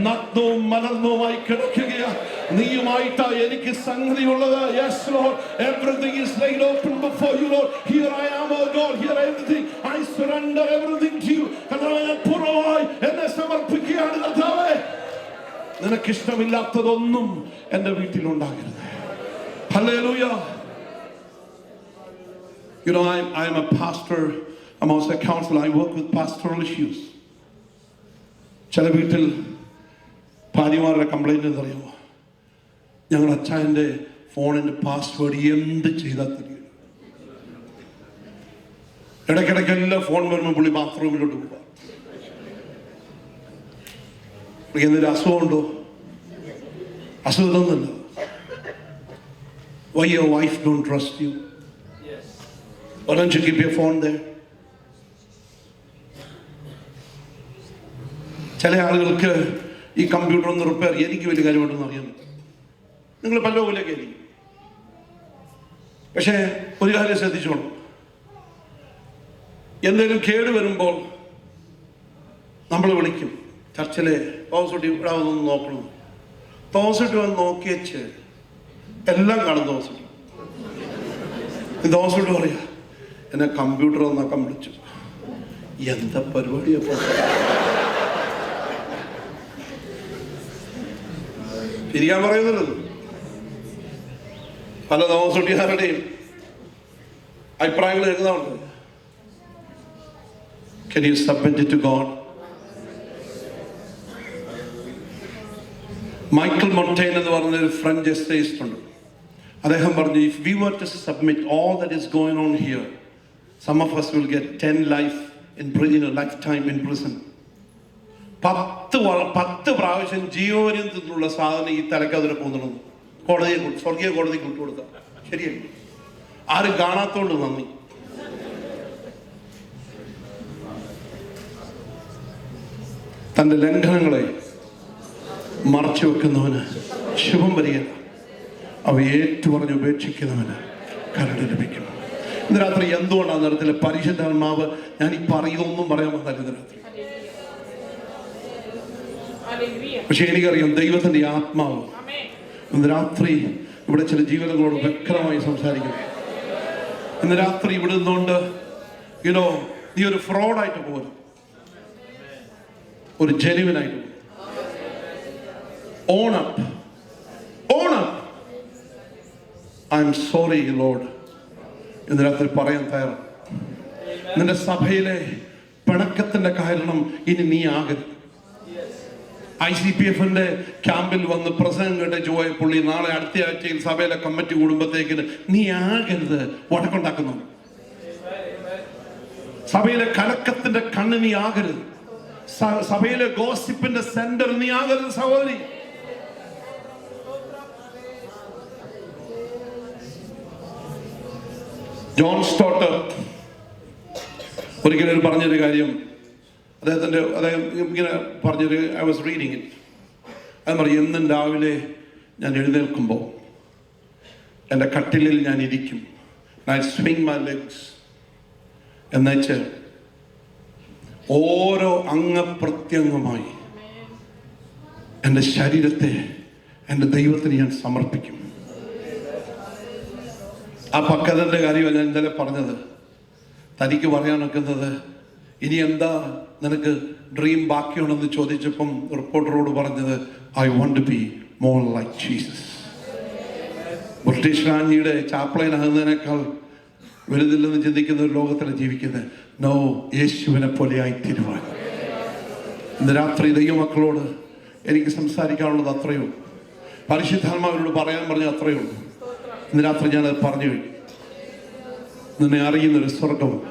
നഗ്നവും മലർന്നവുമായി കിടക്കുകയാ. നീയുമായിട്ടാ എനിക്ക് സംഗതിയുള്ളത്. Yes Lord, everything is laid open before you Lord. Here I am, oh God, here everything. I surrender everything to you. കർത്താവേ ഞാൻ പൂർണ്ണമായി എന്നെ സമർപ്പിക്കുകയാണ്. കർത്താവേ നിനക്കിഷ്ടമില്ലാത്തതൊന്നും എൻ്റെ വീട്ടിലുണ്ടാകരുത്. Hallelujah. You know, I'm a pastor. I'm also a counselor. I work with pastoral issues. ചില വീട്ടിൽ ഭാര്യമാരുടെ കംപ്ലൈൻറ്റ് എന്തറിയുമോ? ഞങ്ങളുടെ അച്ഛൻ്റെ ഫോണിൻ്റെ പാസ്വേഡ് എന്ത് ചെയ്താൽ തരിക. ഇടയ്ക്കിടയ്ക്ക് എല്ലാം ഫോൺ വരുമ്പോൾ പുള്ളി ബാത്റൂമിലോട്ട് പോവാം. എന്തൊരു അസുഖമുണ്ടോ? അസുഖമൊന്നുമില്ല. Why your wife don't trust you? Why don't you keep your phone there? ചില ആളുകൾക്ക് ഈ കമ്പ്യൂട്ടർ ഒന്ന് റിപ്പയർ, എനിക്ക് വലിയ കാര്യമായിട്ടൊന്നും അറിയാൻ പറ്റും. നിങ്ങൾ പല പോലെയൊക്കെ ആയിരിക്കും. പക്ഷേ ഒരു കാര്യം ശ്രദ്ധിച്ചോളൂ, എന്തെങ്കിലും കേട് വരുമ്പോൾ നമ്മൾ വിളിക്കും, ചർച്ചിലെ തോമസുട്ടി ഇവിടെ വന്നൊന്ന് നോക്കണം. തോമസുട്ടി വന്ന് നോക്കിയച്ച് എല്ലാം കാണും. തോമസുട്ടി പറയാ, എന്നെ കമ്പ്യൂട്ടർ ഒന്നാക്കാൻ വിളിച്ചു. എന്താ പരിപാടിയപ്പോ? തിരിയാൻ പറയുന്നത് പല തോമസുട്ടിക്കാരുടെയും അഭിപ്രായങ്ങൾ എഴുതാറുണ്ട്. Can you submit it to God? Michael Montaigne എന്ന് പറഞ്ഞ ഒരു ഫ്രഞ്ച് എസ്സേയിസ്റ്റ് ഉണ്ട്. അദ്ദേഹം പറഞ്ഞു, if we were to submit all that is going on here, some of us will get 10 life in lifetime in prison. 10 പ്രാവശ്യം ജീവപര്യന്തത്തിനുള്ള സാധനം ഈ തലക്കതിരെ കൊണ്ടുവന്നു കോടതിയെ, സ്വർഗീയ കോടതിക്ക് വിട്ടുകൊടുക്കാം. ശരിയല്ല? ആരും കാണാത്തോണ്ട് നന്ദി. തന്റെ ലംഘനങ്ങളെ മറച്ചു വെക്കുന്നവന് ശുഭം വരികയില്ല. അവ ഏറ്റുപറഞ്ഞ് ഉപേക്ഷിക്കുന്നവന് കരുണ ലഭിക്കും. ഇന്ന് രാത്രി എന്തുകൊണ്ടാണ് നേരത്തിലെ പരിശുദ്ധാത്മാവ് ഞാൻ ഈ പറയുന്നൊന്നും പറയാൻ വന്നല്ല ഇന്ന് രാത്രി. പക്ഷെ എനിക്കറിയാം ദൈവത്തിന്റെ ആത്മാവ് ഇന്ന് രാത്രി ഇവിടെ ചില ജീവനങ്ങളോട് വ്യക്തമായി സംസാരിക്കുന്നു. ഇന്ന് രാത്രി ഇവിടെ നിന്നുകൊണ്ട് നീ ഒരു ഫ്രോഡായിട്ട് പോലും, ഒരു ജെനുവിനായിട്ട് own up. I'm sorry Lord ഇന്ന് രാത്രി പറയാൻ തയ്യാറാണ്. നിന്റെ സഭയിലെ പിണക്കത്തിന്റെ കാരണം ഇനി നീ ആകരുത്. ICPF-ന്റെ ക്യാമ്പിൽ വന്ന് പ്രസംഗം കേട്ട് പോയ പുള്ളി നാളെ അടുത്ത ആഴ്ചയിൽ സഭയിലെ കമ്മിറ്റി കൂടുമ്പോഴത്തേക്കിന് നീ ആകരുത് വടക്കുണ്ടാക്കുന്നു. സഭയിലെ കലക്കത്തിന്റെ കണ്ണ് നീ ആകരുത്. സഭയിലെ ഗോസിപ്പിന്റെ സെന്റർ നീ ആകരുത് സഹോദരി. ജോൺ സ്റ്റോട്ടർ ഒരിക്കലും പറഞ്ഞൊരു കാര്യം, അദ്ദേഹം ഇങ്ങനെ പറഞ്ഞൊരു, ഐ വാസ് റീഡിങ് ഇറ്റ്. അത് പറയും, എന്നും രാവിലെ ഞാൻ എഴുന്നേൽക്കുമ്പോൾ എൻ്റെ കട്ടിലിൽ ഞാൻ ഇരിക്കും. ഐ സ്വിങ് മൈ ലെഗ്സ് എന്നുവെച്ച് ഓരോ അംഗപ്രത്യംഗമായി എൻ്റെ ശരീരത്തെ എൻ്റെ ദൈവത്തിന് ഞാൻ സമർപ്പിക്കും. ആ പക്കതൻ്റെ കാര്യമാണ് ഞാൻ ഇന്നലെ പറഞ്ഞത്. തനിക്ക് പറയാൻ ഒക്കുന്നത്, ഇനി എന്താ നിനക്ക് ഡ്രീം ബാക്കിയുണ്ടെന്ന് ചോദിച്ചപ്പം റിപ്പോർട്ടറോട് പറഞ്ഞത്, I want to be more like Jesus. British രാജ്ഞിയുടെ ചാപ്ലൈൻ ആകുന്നതിനേക്കാൾ വലുതില്ലെന്ന് ചിന്തിക്കുന്ന ഒരു ലോകത്തിലാണ് ജീവിക്കുന്നത്. നോ, യേശുവിനെ പോലെ ആയിത്തീരുവാൻ. ഇന്ന് രാത്രി ദൈവമക്കളോട് എനിക്ക് സംസാരിക്കാനുള്ളത് അത്രയേ ഉള്ളൂ. പരിശുദ്ധാത്മാവിനോട് പറയാൻ പറഞ്ഞ അത്രയേ ഉള്ളൂ. ഇന്ന് രാത്രി ഞാനത് പറഞ്ഞു കഴിഞ്ഞു. നിന്നെ അറിയുന്നൊരു സ്വർഗവും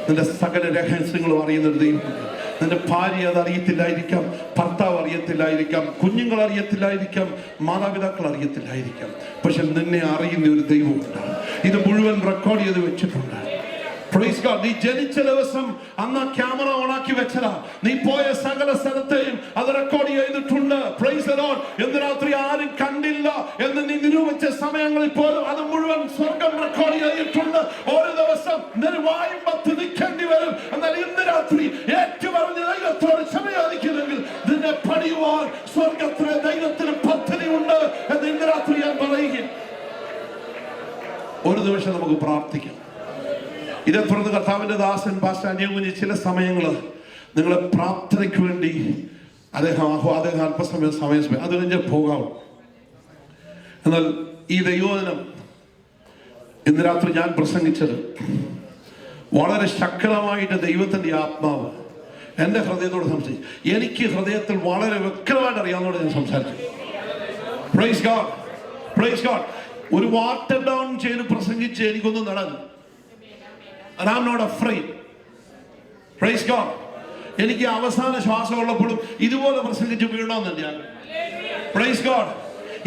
നിന്റെ സകല രഹസ്യങ്ങളും അറിയുന്നൊരു ദൈവം. നിന്റെ ഭാര്യ അത് അറിയത്തില്ലായിരിക്കാം, ഭർത്താവ് അറിയത്തില്ലായിരിക്കാം, കുഞ്ഞുങ്ങൾ അറിയത്തില്ലായിരിക്കാം, മാതാപിതാക്കൾ അറിയത്തില്ലായിരിക്കാം. പക്ഷെ നിന്നെ അറിയുന്ന ഒരു ദൈവമുണ്ട്. ഇത് മുഴുവൻ റെക്കോർഡ് ചെയ്ത് വെച്ചിട്ടുണ്ട്. Praise God. നീ ജനിച്ച ദിവസം അന്ന് ക്യാമറ ഓണാക്കി വെച്ചതാ. നീ പോയ സകല സ്ഥലത്തെയും അത് റെക്കോർഡ് ചെയ്തിട്ടുണ്ട്. Praise the Lord. ഇന്ന് രാത്രി ആരും കണ്ടില്ല ചെയ്യുവാൻ സ്വർഗത്തിലെ ദൈവത്തിന് പദ്ധതിയുണ്ട് എന്ന് ഇന്ന് രാത്രി ഞാൻ പറയുകയും. ഒരു നിമിഷം നമുക്ക് പ്രാർത്ഥിക്കാം. ഇതേ തുടർന്ന് കർത്താവിന്റെ ദാസൻ പാസ്റ്റർ അനിയകുഞ്ഞി ചില സമയങ്ങൾ നിങ്ങളെ പ്രാർത്ഥനയ്ക്ക് വേണ്ടി അദ്ദേഹം അല്പസമയം അത് കഴിഞ്ഞ് പോകാം. എന്നാൽ ഈ ദൈവവചനം ഇന്ന് രാത്രി ഞാൻ പ്രസംഗിച്ചത് വളരെ ശക്തമായിട്ട് ദൈവത്തിന്റെ ആത്മാവ് എന്റെ ഹൃദയത്തോട് സംസാരിച്ചു. എനിക്ക് ഹൃദയത്തിൽ വളരെ വ്യക്തമായിട്ട് അറിയാവുന്നതോടെ ഞാൻ സംസാരിച്ചു. Price God, praise God. ഒരു വാട്ടർ ഡൗൺ ചെയ്ത് പ്രസംഗിച്ച് എനിക്കൊന്നും നടന്നു. And I'm not afraid. Praise God. എനിക്ക് അവസാന ശ്വാസം ഉള്ളപ്പോഴും ഇതുപോലെ പ്രസംഗിച്ച് വീഴണമെന്നുണ്ട് ഞാൻ. Praise God.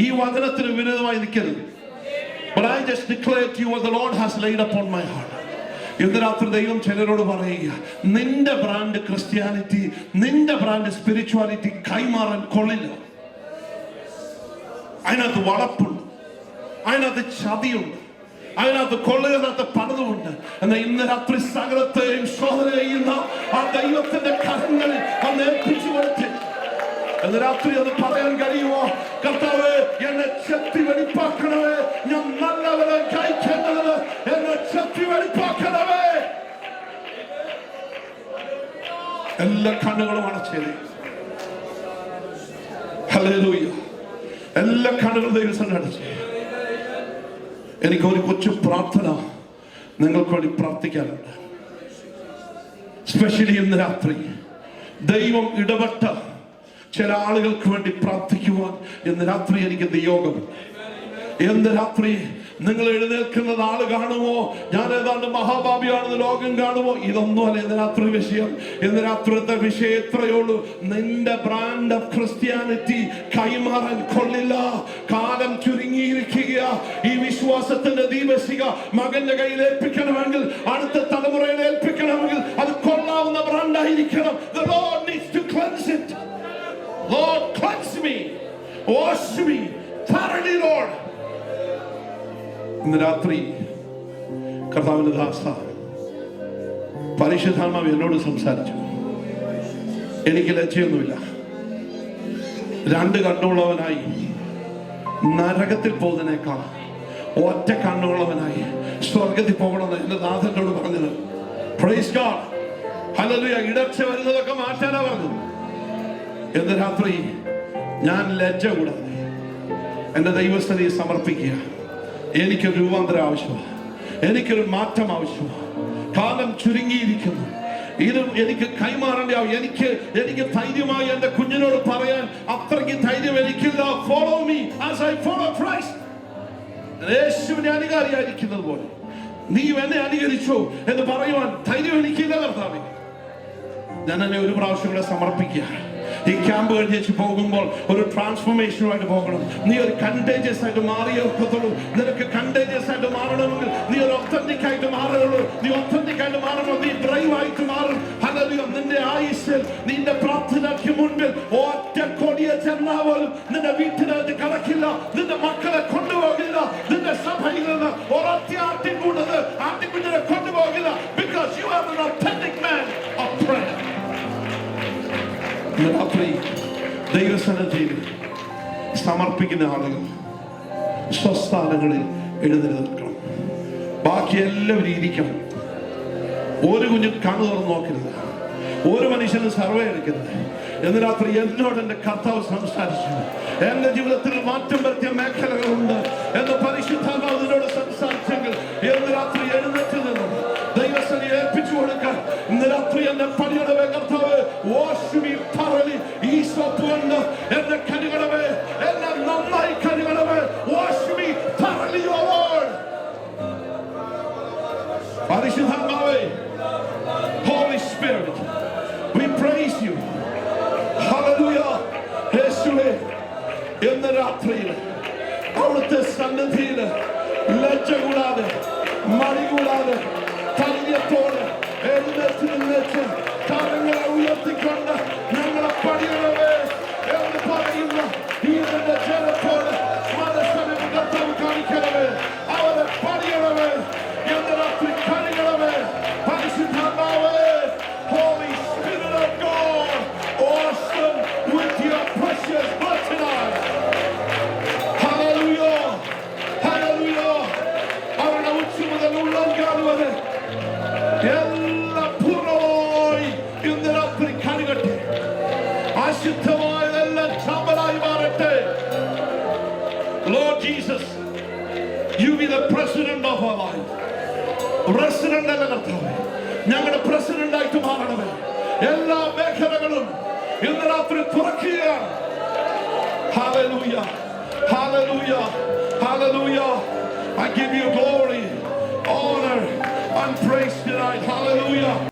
ഈ വചനത്തിന് വിരുദ്ധമായി നിൽക്കരുത്. But I just declare to you what the Lord has laid upon my heart. ഇന്ന് രാത്രി ദൈവം ചിലരോട് പറയുക, നിന്റെ ബ്രാൻഡ് ക്രിസ്ത്യാനിറ്റി, നിന്റെ ബ്രാൻഡ് സ്പിരിച്വാലിറ്റി കൈമാറാൻ കൊള്ളില്ല. അതിനകത്ത് വളപ്പുണ്ട്, അതിനകത്ത് ചതിയുണ്ട്, അതിനകത്ത് കൊള്ളുകനകത്ത് പലതുമുണ്ട്. എന്നാൽ ഇന്ന് രാത്രി സകലത്തെയും ശോധന ചെയ്യുന്ന ആ ദൈവത്തിന്റെ കരങ്ങളിൽ അന്ന് ഏൽപ്പിച്ചു കൊടുത്ത് ഇന്ന് രാത്രി അത് പറയാൻ കഴിയുമോ? കർത്താവേ, എന്നെ ചെത്തി വെളിപ്പാക്കണമേ, ഞാൻ നല്ലവരെ കഴിക്കേണ്ടത് എന്നെ ചെത്തി വെളിപ്പാക്കണമേ. എല്ലാ കണ്ണുകളും അടച്ചത്. ഹല്ലേലൂയ. എല്ലാ കണ്ണുകളും ദൈവം അടച്ചു. എനിക്കൊരു കൊച്ചു പ്രാർത്ഥന നിങ്ങൾക്ക് വേണ്ടി പ്രാർത്ഥിക്കാനുണ്ട്. സ്പെഷ്യലി ഇന്ന് രാത്രി ദൈവം ഇടപെട്ട ചില ആളുകൾക്ക് വേണ്ടി പ്രാർത്ഥിക്കുവാൻ ഇന്ന് രാത്രി എനിക്ക് നിയോഗം. ഇന്ന് രാത്രി നിങ്ങൾ എഴുന്നേൽക്കുന്ന ആള് കാണുമോ, ഞാൻ ഏതാണ്ട് മഹാഭാപിയാണെന്ന് ലോകം കാണുമോ? ഇതൊന്നുമല്ല ഇന്ന് രാത്രി വിഷയം. ഇന്ന് രാത്രിത്തെ വിഷയം എത്രയുള്ളൂ, നിന്റെ ബ്രാൻഡ് ഓഫ് ക്രിസ്ത്യാനിറ്റി കൈമാറാൻ കൊള്ളില്ല. കാലം ചുരുങ്ങിയിരിക്കുക. ഈ വിശ്വാസത്തിന്റെ ദീപശിഖ മകന്റെ കയ്യിൽ ഏൽപ്പിക്കണമെങ്കിൽ, അടുത്ത തലമുറയിൽ ഏൽപ്പിക്കണമെങ്കിൽ അത് കൊള്ളാവുന്ന ബ്രാൻഡായിരിക്കണം. The Lord needs to cleanse it. Lord, cleanse me, wash me thoroughly, Lord. ഇന്ന് രാത്രി കർത്താവിന്റെ ദാസ പരിശുദ്ധാത്മാവ് എന്നോട് സംസാരിച്ചു. എനിക്ക് ലജ്ജയൊന്നുമില്ല. രണ്ട് കണ്ണുള്ളവനായി നരകത്തിൽ പോകുന്നതിനേക്കാൾ ഒറ്റ കണ്ണുള്ളവനായി സ്വർഗത്തിൽ പോകണമെന്ന് എന്റെ നാഥനോട് പറഞ്ഞത്. Praise God, hallelujah. ഇടർച്ച വരുന്നതൊക്കെ മാറ്റാനാ പറഞ്ഞത്. ഇന്ന് രാത്രി ഞാൻ ലജ്ജ കൂടാതെ എന്റെ ദൈവസ്ഥിതിയെ സമർപ്പിക്കുക. എനിക്കൊരു രൂപാന്തരം ആവശ്യമാണ്, എനിക്കൊരു മാറ്റം ആവശ്യമാണ്. കാലം ചുരുങ്ങിയിരിക്കുന്നു. ഇത് എനിക്ക് കൈമാറേണ്ട. എനിക്ക് ധൈര്യമായി എന്റെ കുഞ്ഞിനോട് പറയാൻ അത്രയ്ക്ക് ധൈര്യം എനിക്കില്ല. Follow me as I follow Christ. യേശുവിനെ അനുകാരിയായിരിക്കുന്നത് പോലെ നീ എന്നെ അനുകരിച്ചോ എന്ന് പറയുവാൻ ധൈര്യം എനിക്കില്ല കർത്താവേ. ഞാൻ എന്നെ ഒരു പ്രാവശ്യം കൂടെ സമർപ്പിക്കുക. ഈ ക്യാമ്പ് കഴിഞ്ഞ് പോകുമ്പോൾ ഒരു ട്രാൻസ്ഫോർമേഷനുമായിട്ട് പോകണം. നീ ഒരു കണ്ടേജിയസ് ആയിട്ട് മാറിയേ ഒക്കത്തുള്ളൂ. നിനക്ക് കണ്ടേജിയസ് ആയിട്ട് മാറണമെങ്കിൽ നീ ഒരു ഒത്തന്റിക് ആയിട്ട് മാറുള്ളൂ. നീ ഒത്തന്റിക് ആയിട്ട് മാറണം, നീ ബ്രൈവ് ആയിട്ട് മാറും. ഹല്ലേലൂയ. നിന്റെ ആയുസ്സിൽ നിന്റെ പ്രാർത്ഥനയ്ക്ക് മുൻപിൽ ഒറ്റ കൊടിയ ചെന്നാൽ പോലും നിന്റെ വീട്ടിനകത്ത് കടക്കില്ല, നിന്റെ മക്കളെ കൊണ്ടുപോകില്ല, നിന്റെ സഭയിൽ നിന്ന് ഒരൊറ്റ ആട്ടിൻകുഞ്ഞിനെ കൊണ്ടുപോകില്ല. Because you are an authentic man of prayer. രാത്രി ദൈവസന്നിധിയിൽ സമർപ്പിക്കുന്ന ആളുകൾ സ്വസ്ഥാനങ്ങളിൽ എഴുന്നേറ്റ് നിൽക്കണം. ബാക്കി എല്ലാവരും ഇരിക്കണം. ഒരു കുഞ്ഞും കണ്ണു തുറന്ന് നോക്കരുത്, ഒരു മനുഷ്യനും സർവേ എടുക്കരുത്. ഇന്ന് രാത്രി എന്നോട് എന്റെ കർത്താവ് സംസാരിച്ചു. എന്റെ ജീവിതത്തിൽ മാറ്റം വരുത്തിയ മേഖലകളുണ്ട് എന്ന് പരിശുദ്ധാത്മാവ് നിന്നോട് സംസാരിച്ചെങ്കിൽ ഇന്ന് രാത്രി എഴുന്നേറ്റ് നിന്ന് ദൈവസന്നിധിയിൽ ഏൽപ്പിച്ചു കൊടുക്കാൻ. ഇന്ന് രാത്രി എന്നെ പണിയണമേ കർത്താവ്. Wash me thoroughly. ഈ സോപ്പ് കൊണ്ട് എന്നെ കഴുകണമേ, എന്നെ നന്നായി കഴുകണമേ. Wash me thoroughly, O Lord. പരിശുദ്ധാത്മാവേ, Holy Spirit, we praise you. Hallelujah. യേശുവേ, ഇന്ന് രാത്രിയിൽ അവിടുത്തെ സന്നിധിയിൽ ലജ്ജ കൂടാതെ മടി കൂടാതെ ധൈര്യത്തോടെ എഴുന്നേറ്റ് നിന്നേറ്റ് കരങ്ങളെ ഉയർത്തിക്കൊണ്ട് ഞങ്ങളെ പണിയണമേ എന്ന് പറയുന്ന ഈ എന്റെ ജനത്തോട് മനസ്സിനെ കർത്താവ് കാണിക്കണമേ. അവരെ പണിയണമേ, എന്ന് രാത്രി കണിയണമേ. പരിശുദ്ധാത്മാവേ, Holy Spirit of God, wash them with your presence. Jesus, you be the president of our life. President അല്ല കർത്താവേ, ഞങ്ങളുടെ പ്രസിഡന്റ് ആയിട്ട് മാറണമേ. എല്ലാ മേഖലകളും ഇന്ന് രാത്രി തുറക്കുകയാണ്. Hallelujah, hallelujah, hallelujah. I give you glory, honor, and praise tonight. Hallelujah.